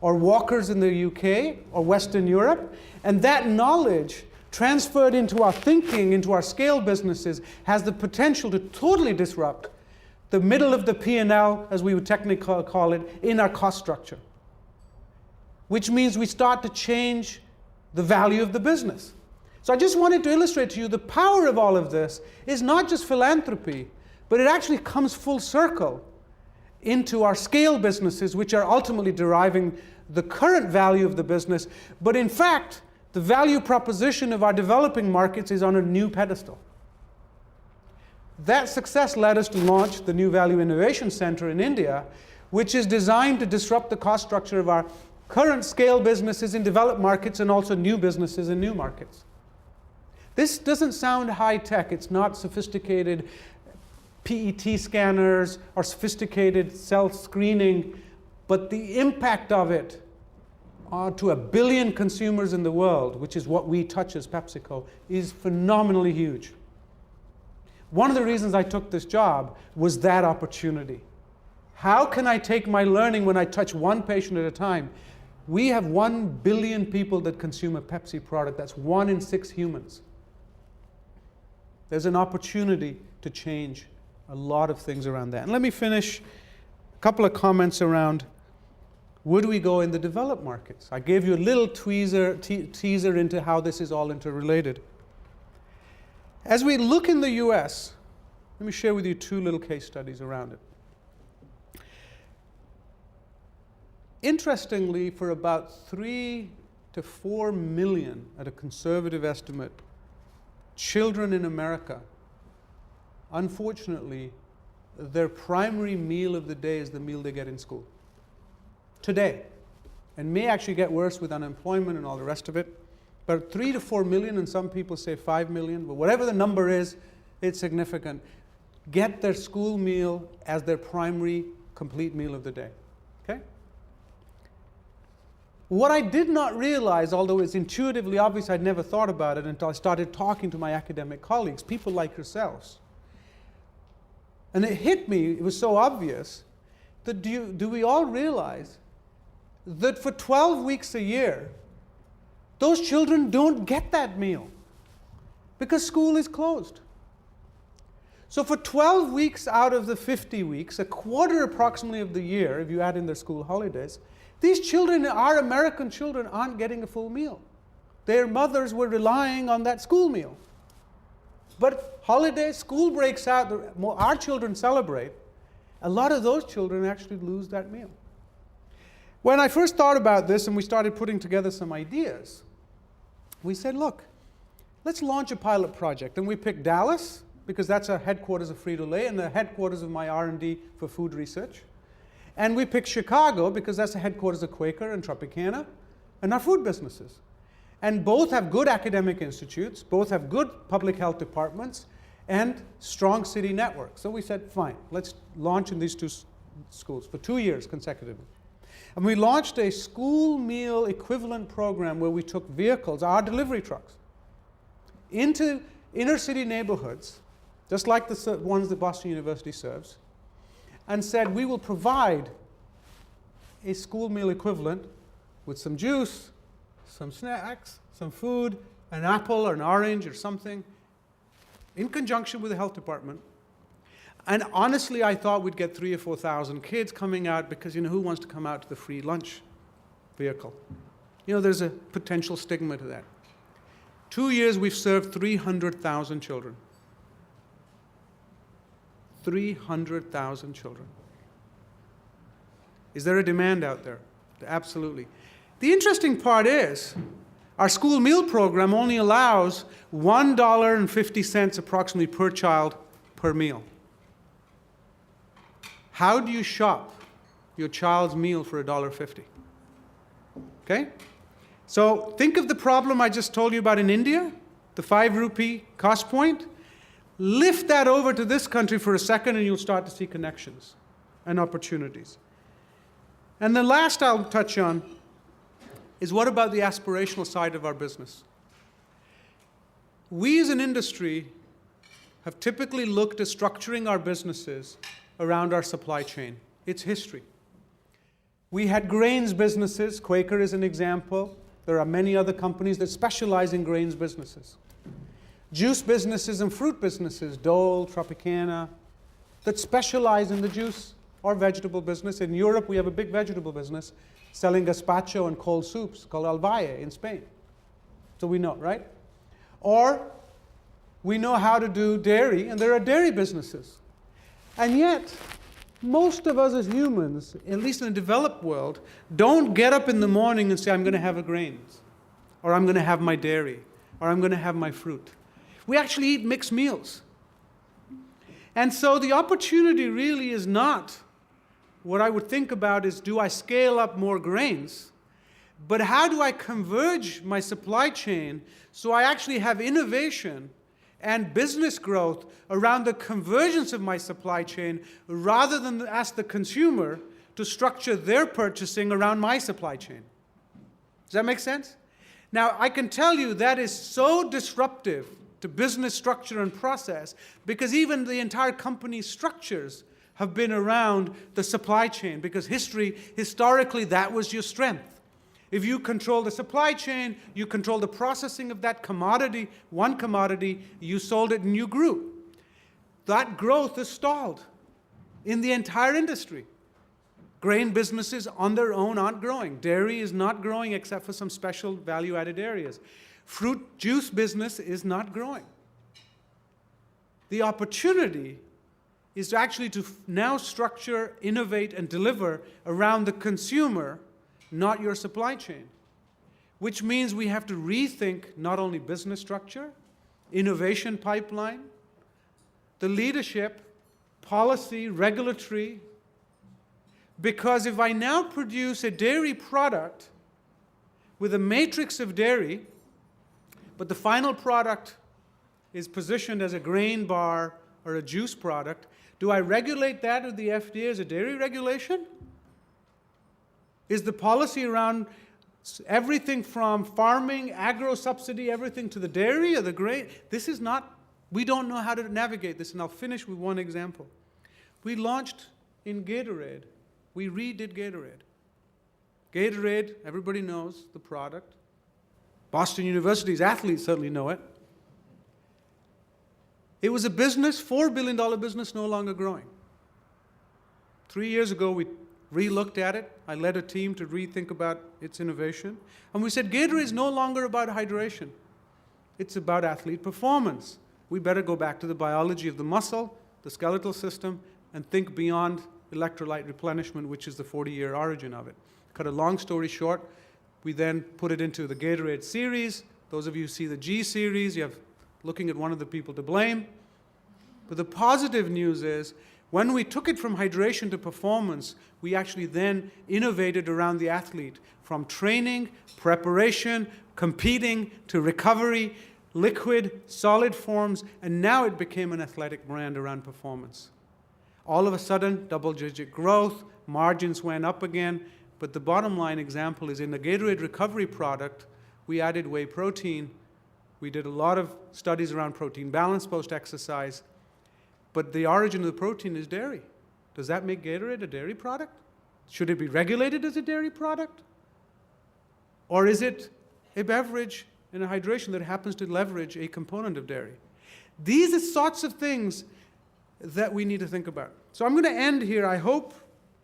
S3: or Walkers in the UK or Western Europe, and that knowledge transferred into our thinking, into our scale businesses, has the potential to totally disrupt the middle of the P&L, as we would technically call it, in our cost structure. Which means we start to change the value of the business. So I just wanted to illustrate to you the power of all of this is not just philanthropy, but it actually comes full circle into our scale businesses, which are ultimately deriving the current value of the business. But in fact, the value proposition of our developing markets is on a new pedestal. That success led us to launch the New Value Innovation Center in India, which is designed to disrupt the cost structure of our current scale businesses in developed markets and also new businesses in new markets. This doesn't sound high tech. It's not sophisticated PET scanners or sophisticated cell screening, but the impact of it to 1 billion consumers in the world, which is what we touch as PepsiCo, is phenomenally huge. One of the reasons I took this job was that opportunity. How can I take my learning when I touch one patient at a time? We have 1 billion people that consume a Pepsi product. That's 1 in 6 humans. There's an opportunity to change a lot of things around that. And let me finish a couple of comments around where do we go in the developed markets. I gave you a little teaser into how this is all interrelated. As we look in the US, let me share with you 2 little case studies around it. Interestingly, for about 3 to 4 million, at a conservative estimate, children in America, unfortunately, their primary meal of the day is the meal they get in school. Today. And may actually get worse with unemployment and all the rest of it. But 3 to 4 million, and some people say 5 million, but whatever the number is, it's significant, get their school meal as their primary complete meal of the day. Okay? What I did not realize, although it's intuitively obvious, I'd never thought about it until I started talking to my academic colleagues, people like yourselves. And it hit me, it was so obvious, that do we all realize that for 12 weeks a year, those children don't get that meal because school is closed. So for 12 weeks out of the 50 weeks, a quarter approximately of the year, if you add in their school holidays, these children, our American children, aren't getting a full meal. Their mothers were relying on that school meal. But holidays, school breaks out, our children celebrate. A lot of those children actually lose that meal. When I first thought about this and we started putting together some ideas, we said, look, let's launch a pilot project. And we picked Dallas, because that's our headquarters of Frito-Lay and the headquarters of my R&D for food research. And we picked Chicago, because that's the headquarters of Quaker and Tropicana and our food businesses. And both have good academic institutes, both have good public health departments, and strong city networks. So we said, fine, let's launch in these 2 schools for 2 years consecutively. And we launched a school meal equivalent program where we took vehicles, our delivery trucks, into inner city neighborhoods, just like the ones that Boston University serves, and said we will provide a school meal equivalent with some juice, some snacks, some food, an apple or an orange or something, in conjunction with the health department. And honestly, I thought we'd get 3,000 or 4,000 kids coming out because, who wants to come out to the free lunch vehicle? There's a potential stigma to that. 2 years, we've served 300,000 children. 300,000 children. Is there a demand out there? Absolutely. The interesting part is, our school meal program only allows $1.50 approximately per child per meal. How do you shop your child's meal for $1.50? Okay? So think of the problem I just told you about in India, the 5 rupee cost point. Lift that over to this country for a second and you'll start to see connections and opportunities. And the last I'll touch on is what about the aspirational side of our business? We as an industry have typically looked at structuring our businesses around our supply chain. It's history. We had grains businesses. Quaker is an example. There are many other companies that specialize in grains businesses. Juice businesses and fruit businesses, Dole, Tropicana, that specialize in the juice or vegetable business. In Europe, we have a big vegetable business selling gazpacho and cold soups called Alvalle in Spain. So we know, right? Or we know how to do dairy, and there are dairy businesses. And yet, most of us as humans, at least in the developed world, don't get up in the morning and say, I'm going to have a grains, or I'm going to have my dairy, or I'm going to have my fruit. We actually eat mixed meals. And so the opportunity really is not what I would think about is, do I scale up more grains? But how do I converge my supply chain so I actually have innovation and business growth around the convergence of my supply chain, rather than ask the consumer to structure their purchasing around my supply chain? Does that make sense? Now, I can tell you that is so disruptive to business structure and process, because even the entire company's structures have been around the supply chain, because historically, that was your strength. If you control the supply chain, you control the processing of that commodity, one commodity, you sold it and you grew. That growth is stalled in the entire industry. Grain businesses on their own aren't growing. Dairy is not growing except for some special value-added areas. Fruit juice business is not growing. The opportunity is actually to now structure, innovate, and deliver around the consumer, not your supply chain. Which means we have to rethink not only business structure, innovation pipeline, the leadership, policy, regulatory. Because if I now produce a dairy product with a matrix of dairy, but the final product is positioned as a grain bar or a juice product, do I regulate that with the FDA as a dairy regulation? Is the policy around everything from farming, agro-subsidy, everything to the dairy or the grain? This is not, we don't know how to navigate this, and I'll finish with one example. We launched in Gatorade. We redid Gatorade. Gatorade, everybody knows the product. Boston University's athletes certainly know it. It was a business, $4 billion business, no longer growing. 3 years ago, we re-looked at it. I led a team to rethink about its innovation. And we said, Gatorade is no longer about hydration. It's about athlete performance. We better go back to the biology of the muscle, the skeletal system, and think beyond electrolyte replenishment, which is the 40-year origin of it. Cut a long story short, we then put it into the Gatorade series. Those of you who see the G series, you have looking at one of the people to blame. But the positive news is, when we took it from hydration to performance, we actually then innovated around the athlete, from training, preparation, competing, to recovery, liquid, solid forms, and now it became an athletic brand around performance. All of a sudden, double-digit growth, margins went up again, but the bottom line example is in the Gatorade recovery product, we added whey protein. We did a lot of studies around protein balance post-exercise, but the origin of the protein is dairy. Does that make Gatorade a dairy product? Should it be regulated as a dairy product? Or is it a beverage and a hydration that happens to leverage a component of dairy? These are sorts of things that we need to think about. So I'm going to end here. I hope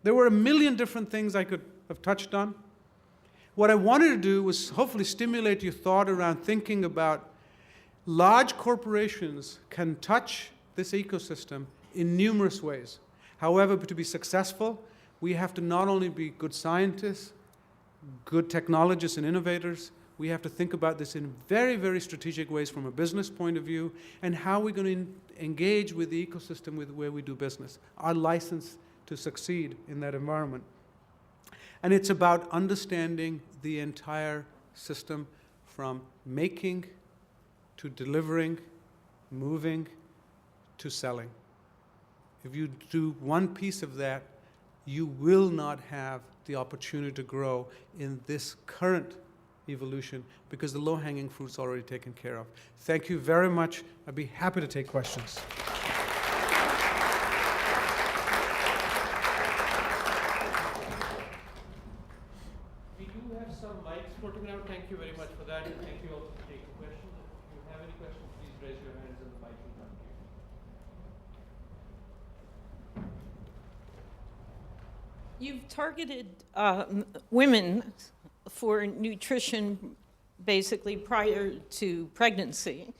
S3: there were a million different things I could have touched on. What I wanted to do was hopefully stimulate your thought around thinking about large corporations can touch this ecosystem in numerous ways. However, to be successful, we have to not only be good scientists, good technologists and innovators, we have to think about this in very, very strategic ways from a business point of view, and how we're going to engage with the ecosystem with where we do business, our license to succeed in that environment. And it's about understanding the entire system from making to delivering, moving to selling. If you do one piece of that, you will not have the opportunity to grow in this current evolution, because the low-hanging fruit's already taken care of. Thank you very much. I'd be happy to take questions.
S2: We do have some mics floating around. Thank you very much for that. Thank you also for taking questions. If you have any questions, please raise your hands and the mic will come to you.
S4: You've targeted women for nutrition basically prior to pregnancy.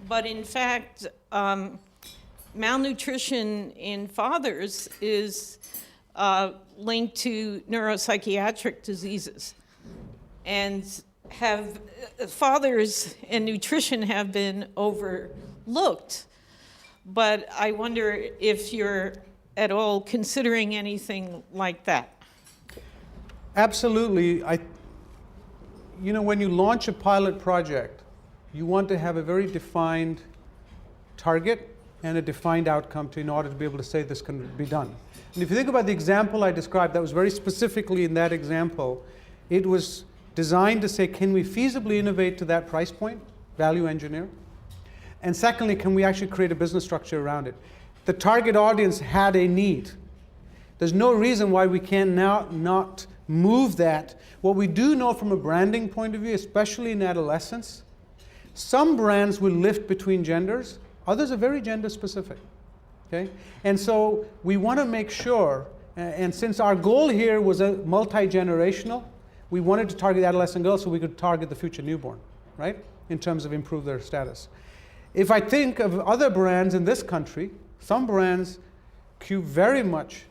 S4: But in fact, malnutrition in fathers is linked to neuropsychiatric diseases. And fathers and nutrition have been overlooked. But I wonder if you're at all considering anything like that.
S3: Absolutely. When you launch a pilot project, you want to have a very defined target and a defined outcome in order to be able to say this can be done. And if you think about the example I described, that was very specifically in that example, it was designed to say, can we feasibly innovate to that price point, value engineer? And secondly, can we actually create a business structure around it? The target audience had a need. There's no reason why we can now not move that. What we do know from a branding point of view, especially in adolescence, some brands will lift between genders, others are very gender specific. Okay? And so we want to make sure, and since our goal here was a multi-generational, we wanted to target adolescent girls so we could target the future newborn, right? In terms of improve their status. If I think of other brands in this country, some brands cue very much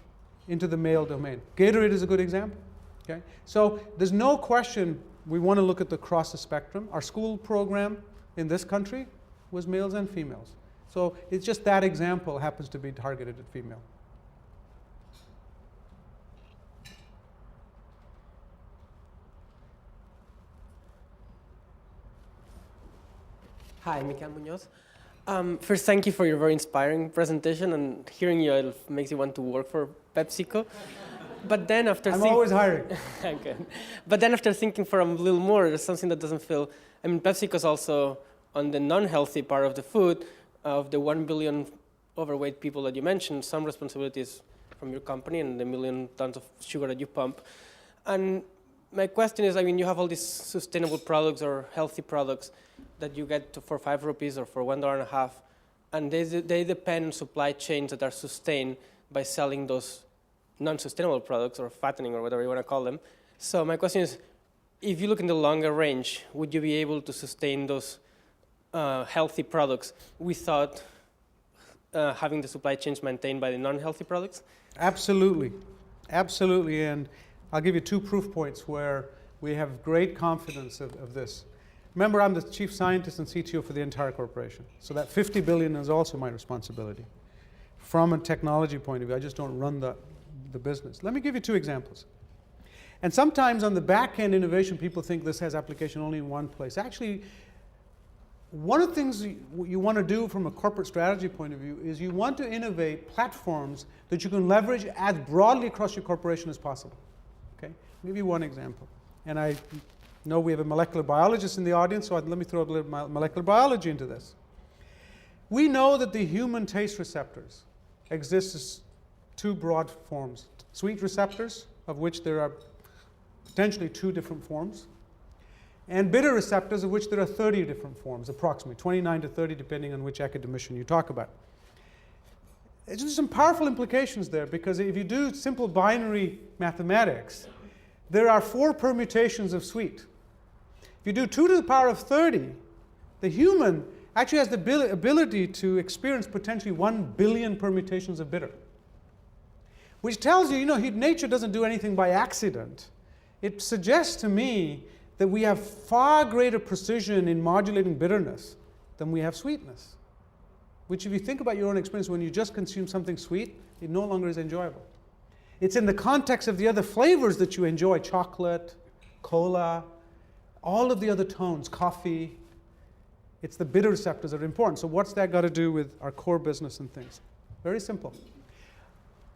S3: into the male domain. Gatorade is a good example. Okay? So there's no question we want to look at across the spectrum. Our school program in this country was males and females. So it's just that example happens to be targeted at female.
S5: Hi, Michael Munoz. First, thank you for your very inspiring presentation, and hearing you it makes you want to work for PepsiCo. But then after
S3: I'm always hiring.
S5: Okay. But then after thinking for a little more, there's something that doesn't feel, PepsiCo is also on the non-healthy part of the food. Of the 1 billion overweight people that you mentioned, some responsibilities from your company and the million tons of sugar that you pump. And my question is, you have all these sustainable products or healthy products that you get for 5 rupees or for $1.50, and they depend on supply chains that are sustained by selling those non-sustainable products or fattening or whatever you want to call them. So my question is, if you look in the longer range, would you be able to sustain those healthy products without having the supply chains maintained by the non-healthy products?
S3: Absolutely. Absolutely. And I'll give you 2 proof points where we have great confidence of this. Remember, I'm the chief scientist and CTO for the entire corporation. So that 50 billion is also my responsibility. From a technology point of view, I just don't run the business. Let me give you 2 examples. And sometimes on the back end innovation, people think this has application only in one place. Actually, one of the things you want to do from a corporate strategy point of view is you want to innovate platforms that you can leverage as broadly across your corporation as possible. Okay? I'll give you one example. And I know we have a molecular biologist in the audience, so let me throw a little molecular biology into this. We know that the human taste receptors exist as 2 broad forms. Sweet receptors, of which there are potentially 2 different forms, and bitter receptors, of which there are 30 different forms, approximately 29 to 30, depending on which academician you talk about. There's some powerful implications there, because if you do simple binary mathematics, there are 4 permutations of sweet. If you do 2 to the power of 30, the human actually has the ability to experience potentially 1 billion permutations of bitter. Which tells you, nature doesn't do anything by accident. It suggests to me that we have far greater precision in modulating bitterness than we have sweetness. Which, if you think about your own experience, when you just consume something sweet, it no longer is enjoyable. It's in the context of the other flavors that you enjoy, chocolate, cola, all of the other tones, coffee. It's the bitter receptors that are important. So what's that got to do with our core business and things? Very simple.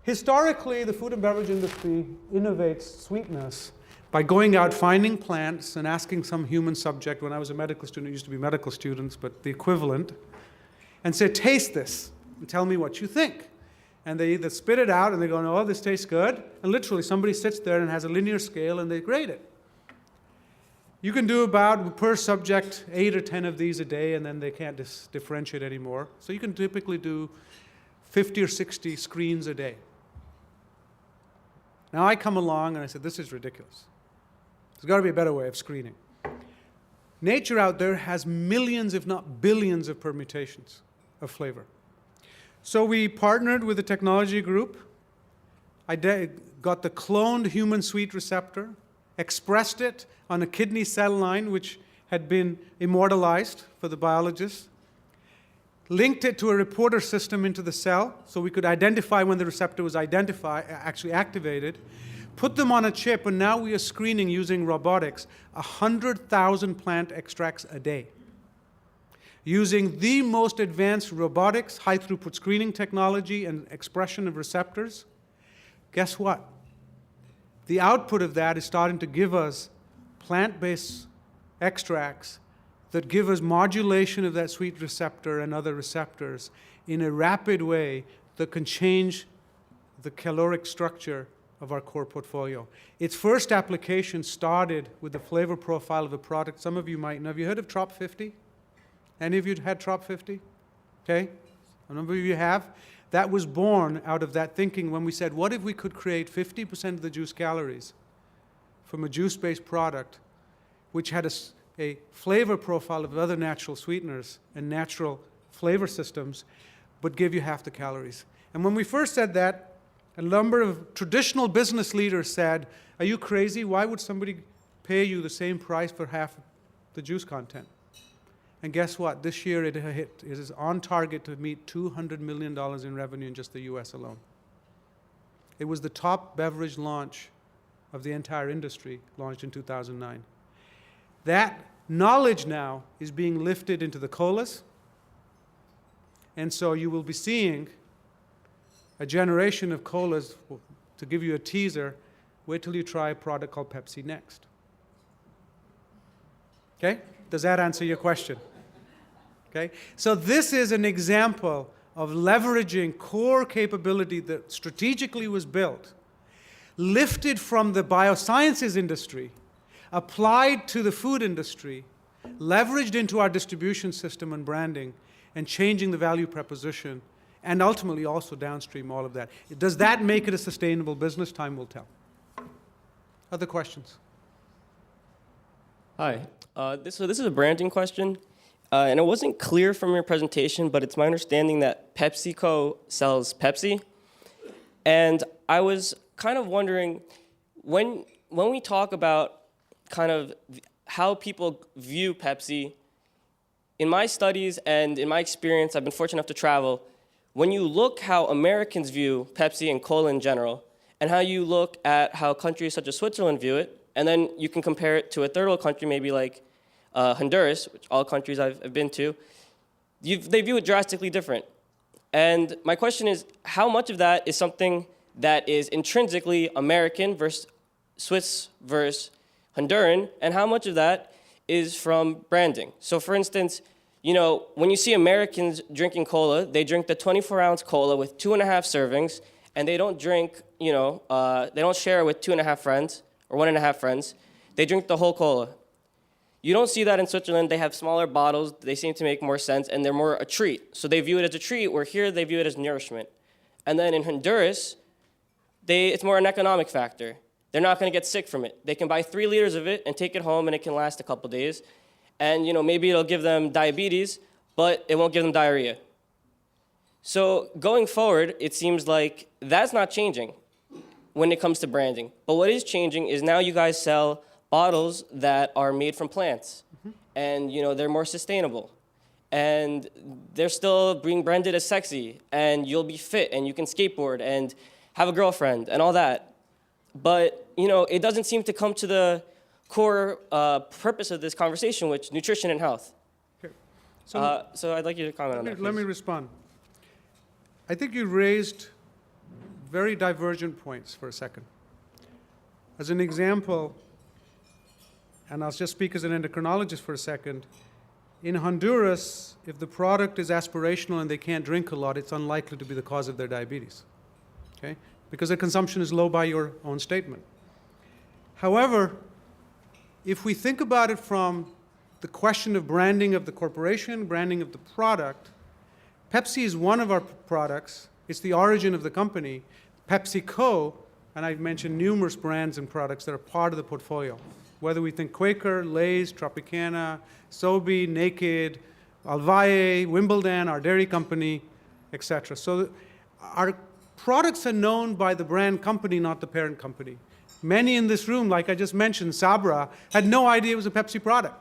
S3: Historically, the food and beverage industry innovates sweetness by going out, finding plants, and asking some human subject. When I was a medical student, it used to be medical students, but the equivalent, and say, taste this, and tell me what you think. And they either spit it out, and they go, oh, this tastes good, and literally somebody sits there and has a linear scale, and they grade it. You can do about, per subject, 8 or 10 of these a day, and then they can't differentiate anymore. So you can typically do 50 or 60 screens a day. Now I come along, and I said, this is ridiculous. There's got to be a better way of screening. Nature out there has millions, if not billions, of permutations of flavor. So we partnered with a technology group. I got the cloned human sweet receptor, expressed it on a kidney cell line, which had been immortalized for the biologists, linked it to a reporter system into the cell so we could identify when the receptor was actually activated, put them on a chip, and now we are screening using robotics 100,000 plant extracts a day. Using the most advanced robotics, high-throughput screening technology, and expression of receptors. Guess what? The output of that is starting to give us plant-based extracts that give us modulation of that sweet receptor and other receptors in a rapid way that can change the caloric structure of our core portfolio. Its first application started with the flavor profile of a product some of you might know. Have you heard of Trop 50? Any of you had Trop 50? Okay, a number of you have. That was born out of that thinking when we said, what if we could create 50% of the juice calories from a juice-based product which had a flavor profile of other natural sweeteners and natural flavor systems, but give you half the calories. And when we first said that, a number of traditional business leaders said, are you crazy? Why would somebody pay you the same price for half the juice content? And guess what? This year it hit. It is on target to meet $200 million in revenue in just the US alone. It was the top beverage launch of the entire industry, launched in 2009. That knowledge now is being lifted into the colas. And so you will be seeing a generation of colas. To give you a teaser, wait till you try a product called Pepsi next. Okay? Does that answer your question? Okay? So this is an example of leveraging core capability that strategically was built, lifted from the biosciences industry, applied to the food industry, leveraged into our distribution system and branding, and changing the value proposition, and ultimately also downstream all of that. Does that make it a sustainable business? Time will tell. Other questions?
S6: Hi. This is a branding question, and it wasn't clear from your presentation, but it's my understanding that PepsiCo sells Pepsi. And I was kind of wondering, when we talk about kind of how people view Pepsi, in my studies and in my experience, I've been fortunate enough to travel, when you look how Americans view Pepsi and cola in general, and how you look at how countries such as Switzerland view it, and then you can compare it to a third world country, maybe like Honduras, which all countries I've been to, they view it drastically different. And my question is, how much of that is something that is intrinsically American versus Swiss versus Honduran, and how much of that is from branding? So for instance, you know, when you see Americans drinking cola, they drink the 24-ounce cola with 2.5 servings, and they don't drink, you know, they don't share it with 2.5 friends or 1.5 friends. They drink the whole cola. You don't see that in Switzerland. They have smaller bottles. They seem to make more sense, and they're more a treat. So they view it as a treat, where here they view it as nourishment. And then in Honduras, it's more an economic factor. They're not going to get sick from it. They can buy 3 liters of it and take it home, and it can last a couple days. And you know, maybe it'll give them diabetes, but it won't give them diarrhea. So going forward, it seems like that's not changing when it comes to branding. But what is changing is now you guys sell bottles that are made from plants. And you know, they're more sustainable. And they're still being branded as sexy, and you'll be fit, and you can skateboard, and have a girlfriend, and all that. But you know, it doesn't seem to come to the core purpose of this conversation, which is nutrition and health.
S3: Okay.
S6: So I'd like you to comment on that.
S3: Let me respond. I think you raised very divergent points for a second. As an example, and I'll just speak as an endocrinologist for a second, in Honduras, if the product is aspirational and they can't drink a lot, it's unlikely to be the cause of their diabetes, okay? Because their consumption is low by your own statement. However, if we think about it from the question of branding of the corporation, branding of the product, Pepsi is one of our products. It's the origin of the company. PepsiCo, and I've mentioned numerous brands and products that are part of the portfolio. whether we think Quaker, Lay's, Tropicana, Sobe, Naked, Alvaye, Wimbledon, our dairy company, etc. So our products are known by the brand company, not the parent company. Many in this room, like I just mentioned, Sabra, had no idea it was a Pepsi product.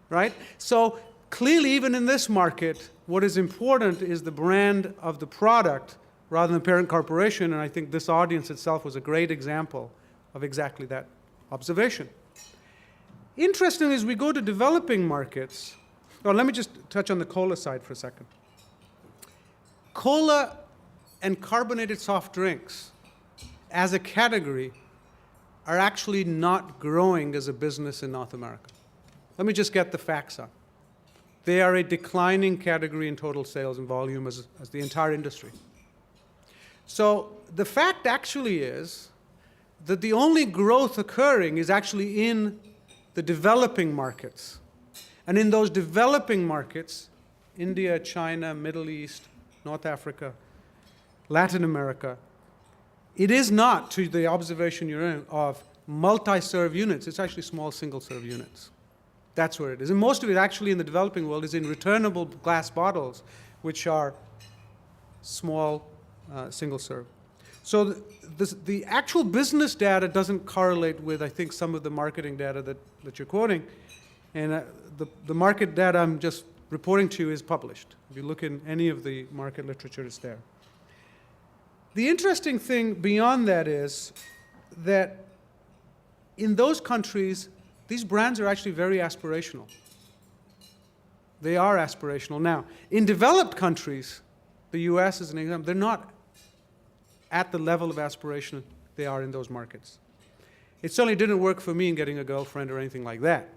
S3: Right? So clearly, even in this market, what is important is the brand of the product rather than the parent corporation, and I think this audience itself was a great example of exactly that observation. Interesting as we go to developing markets, well, let me just touch on the cola side for a second. Cola and carbonated soft drinks as a category are actually not growing as a business in North America. Let me just get the facts on. They are a declining category in total sales and volume as the entire industry. So the fact actually is that the only growth occurring is actually in the developing markets. And in those developing markets, India, China, Middle East, North Africa, Latin America, it is not, to the observation you're in, of multi-serve units. It's actually small single-serve units. That's where it is. And most of it actually in the developing world is in returnable glass bottles, which are small single-serve. So the actual business data doesn't correlate with, I think, some of the marketing data that you're quoting. And the market data I'm just reporting to you is published. If you look in any of the market literature, it's there. The interesting thing beyond that is that in those countries, these brands are actually very aspirational. They are aspirational. Now, in developed countries, the US is an example, they're not at the level of aspiration they are in those markets. It certainly didn't work for me in getting a girlfriend or anything like that.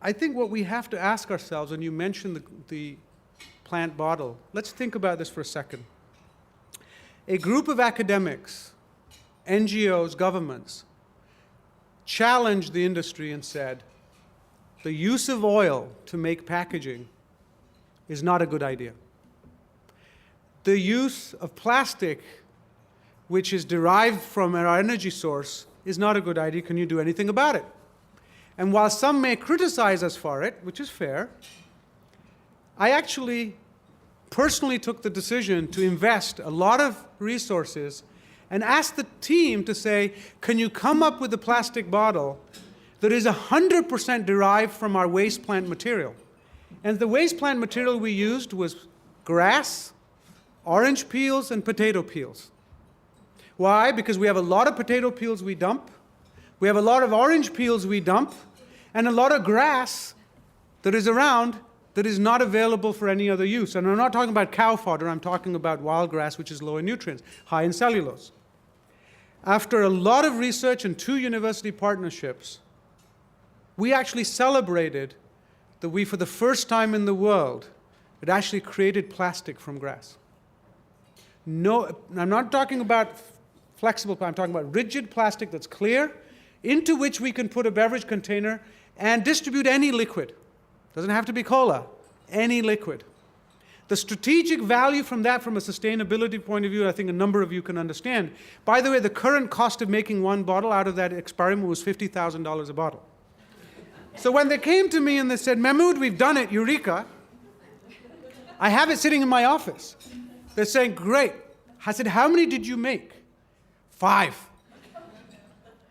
S3: I think what we have to ask ourselves, and you mentioned the plant bottle, let's think about this for a second. A group of academics, NGOs, governments, challenged the industry and said, the use of oil to make packaging is not a good idea. The use of plastic, which is derived from our energy source, is not a good idea. Can you do anything about it? And while some may criticize us for it, which is fair, I actually personally took the decision to invest a lot of resources and ask the team to say, can you come up with a plastic bottle that is 100% derived from our waste plant material? And the waste plant material we used was grass, orange peels, and potato peels. Why? Because we have a lot of potato peels we dump, we have a lot of orange peels we dump, and a lot of grass that is around that is not available for any other use. And I'm not talking about cow fodder, I'm talking about wild grass, which is low in nutrients, high in cellulose. After a lot of research and 2 university partnerships, we actually celebrated that we, for the first time in the world, had actually created plastic from grass. No, I'm not talking about flexible, I'm talking about rigid plastic that's clear, into which we can put a beverage container and distribute any liquid. Doesn't have to be cola, any liquid. The strategic value from that, from a sustainability point of view, I think a number of you can understand. By the way, the current cost of making one bottle out of that experiment was $50,000 a bottle. So when they came to me and they said, Mehmood, we've done it, eureka, I have it sitting in my office. They're saying, great. I said, how many did you make? 5.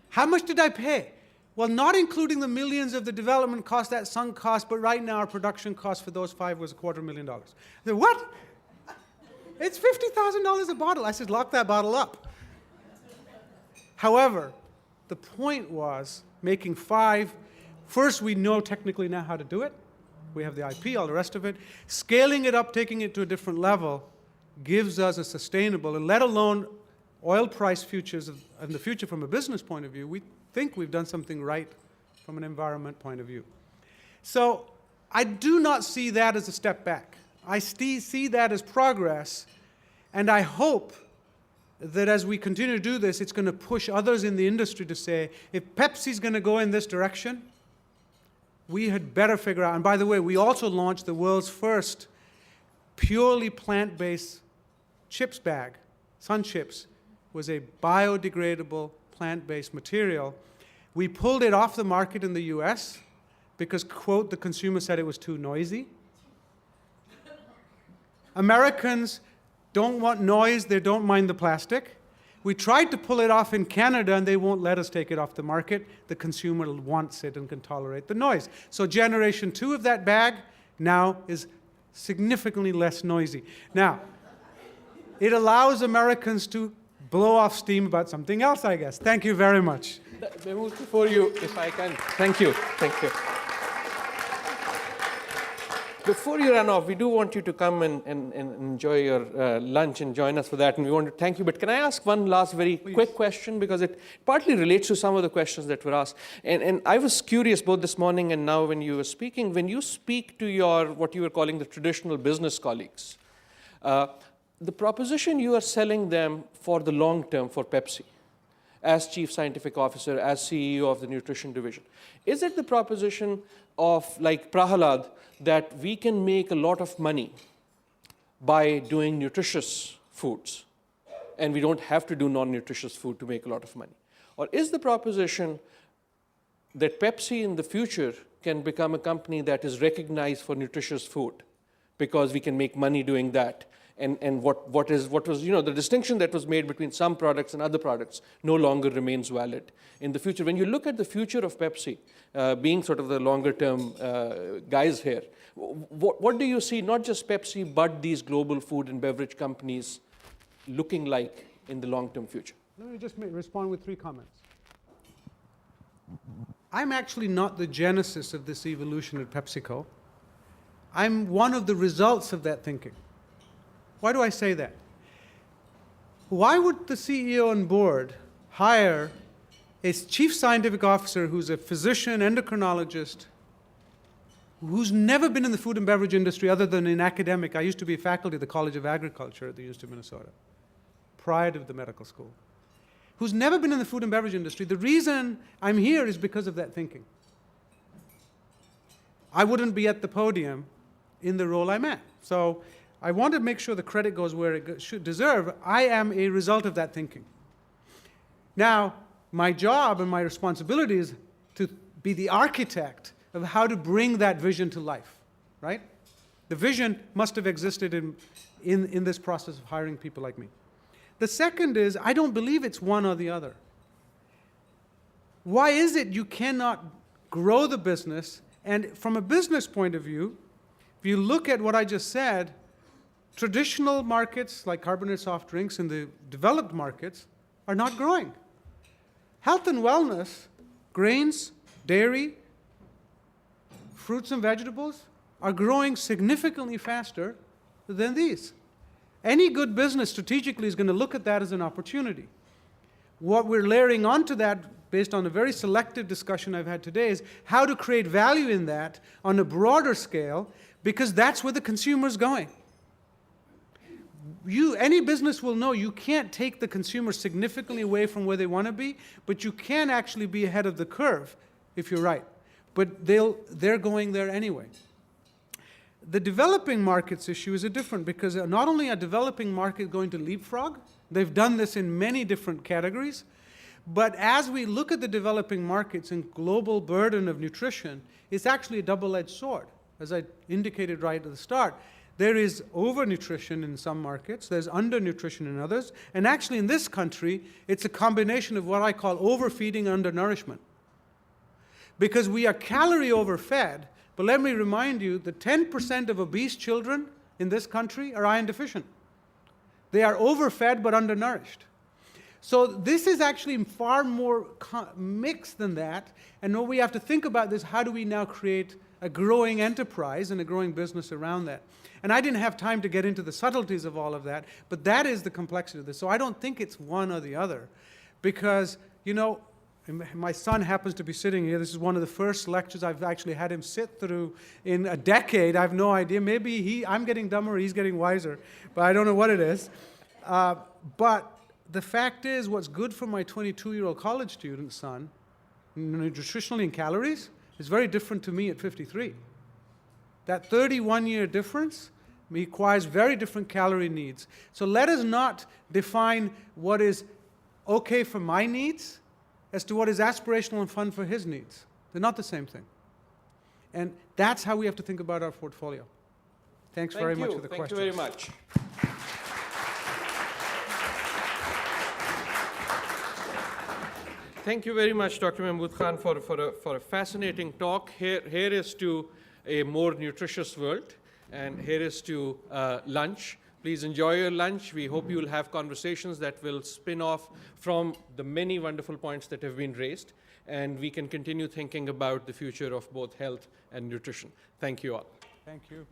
S3: How much did I pay? Well, not including the millions of the development cost, that sunk cost, but right now our production cost for those 5 was $250,000. I said, what? It's $50,000 a bottle. I said, lock that bottle up. However, the point was making 5. First, we know technically now how to do it. We have the IP, all the rest of it. Scaling it up, taking it to a different level, gives us a sustainable, and let alone oil price futures in the future from a business point of view, we think we've done something right from an environment point of view. So I do not see that as a step back. I see that as progress, and I hope that as we continue to do this, it's going to push others in the industry to say, if Pepsi's going to go in this direction, we had better figure out, and by the way, we also launched the world's first purely plant-based chips bag, Sun Chips, was a biodegradable plant-based material. We pulled it off the market in the US because, quote, the consumer said it was too noisy. Americans don't want noise, they don't mind the plastic. We tried to pull it off in Canada and they won't let us take it off the market. The consumer wants it and can tolerate the noise. So generation 2 of that bag now is significantly less noisy. Now, it allows Americans to blow off steam about something else, I guess. Thank you very much.
S2: Mehmood, before you, if I can, thank you. Before you run off, we do want you to come and enjoy your lunch and join us for that, and we want to thank you. But can I ask one last very quick question, because it partly relates to some of the questions that were asked. And I was curious both this morning and now when you were speaking, when you speak to your, what you were calling the traditional business colleagues, the proposition you are selling them for the long term for Pepsi, as Chief Scientific Officer, as CEO of the Nutrition Division, is it the proposition of, like Prahalad, that we can make a lot of money by doing nutritious foods, and we don't have to do non-nutritious food to make a lot of money? Or is the proposition that Pepsi in the future can become a company that is recognized for nutritious food because we can make money doing that? And what was, the distinction that was made between some products and other products no longer remains valid in the future. When you look at the future of Pepsi, being sort of the longer term guys here, what do you see, not just Pepsi, but these global food and beverage companies looking like in the long term future?
S3: Let me just respond with 3 comments. I'm actually not the genesis of this evolution at PepsiCo. I'm one of the results of that thinking. Why do I say that? Why would the CEO and board hire a chief scientific officer who's a physician, endocrinologist, who's never been in the food and beverage industry other than in academic? I used to be faculty at the College of Agriculture at the University of Minnesota, prior to the medical school, who's never been in the food and beverage industry. The reason I'm here is because of that thinking. I wouldn't be at the podium in the role I'm at. So I want to make sure the credit goes where it should deserve. I am a result of that thinking. Now, my job and my responsibility is to be the architect of how to bring that vision to life, right? The vision must have existed in this process of hiring people like me. The second is, I don't believe it's one or the other. Why is it you cannot grow the business? And from a business point of view, if you look at what I just said, traditional markets like carbonated soft drinks in the developed markets are not growing. Health and wellness, grains, dairy, fruits and vegetables are growing significantly faster than these. Any good business strategically is going to look at that as an opportunity. What we're layering onto that, based on a very selective discussion I've had today, is how to create value in that on a broader scale, because that's where the consumer is going. Any business will know you can't take the consumer significantly away from where they want to be, but you can actually be ahead of the curve if you're right. But they're going there anyway. The developing markets issue is different, because not only are developing markets going to leapfrog, they've done this in many different categories, but as we look at the developing markets and global burden of nutrition, it's actually a double-edged sword. As I indicated right at the start, there is overnutrition in some markets, there's undernutrition in others, and actually in this country, it's a combination of what I call overfeeding and undernourishment. Because we are calorie overfed, but let me remind you that 10% of obese children in this country are iron deficient. They are overfed but undernourished. So this is actually far more mixed than that, and what we have to think about is how do we now create a growing enterprise and a growing business around that. And I didn't have time to get into the subtleties of all of that, but that is the complexity of this. So I don't think it's one or the other, because, my son happens to be sitting here. This is one of the first lectures I've actually had him sit through in a decade. I have no idea. Maybe I'm getting dumber, he's getting wiser, but I don't know what it is. But the fact is, what's good for my 22-year-old college student son, nutritionally in calories, is very different to me at 53. That 31-year difference requires very different calorie needs. So let us not define what is okay for my needs as to what is aspirational and fun for his needs. They're not the same thing. And that's how we have to think about our portfolio. Thanks very much for the question.
S2: Thank you very much. Thank you very much, Dr. Mehmood Khan, for a fascinating talk. Here is to a more nutritious world, and here is to lunch. Please enjoy your lunch. We hope you will have conversations that will spin off from the many wonderful points that have been raised, and we can continue thinking about the future of both health and nutrition. Thank you all.
S3: Thank you.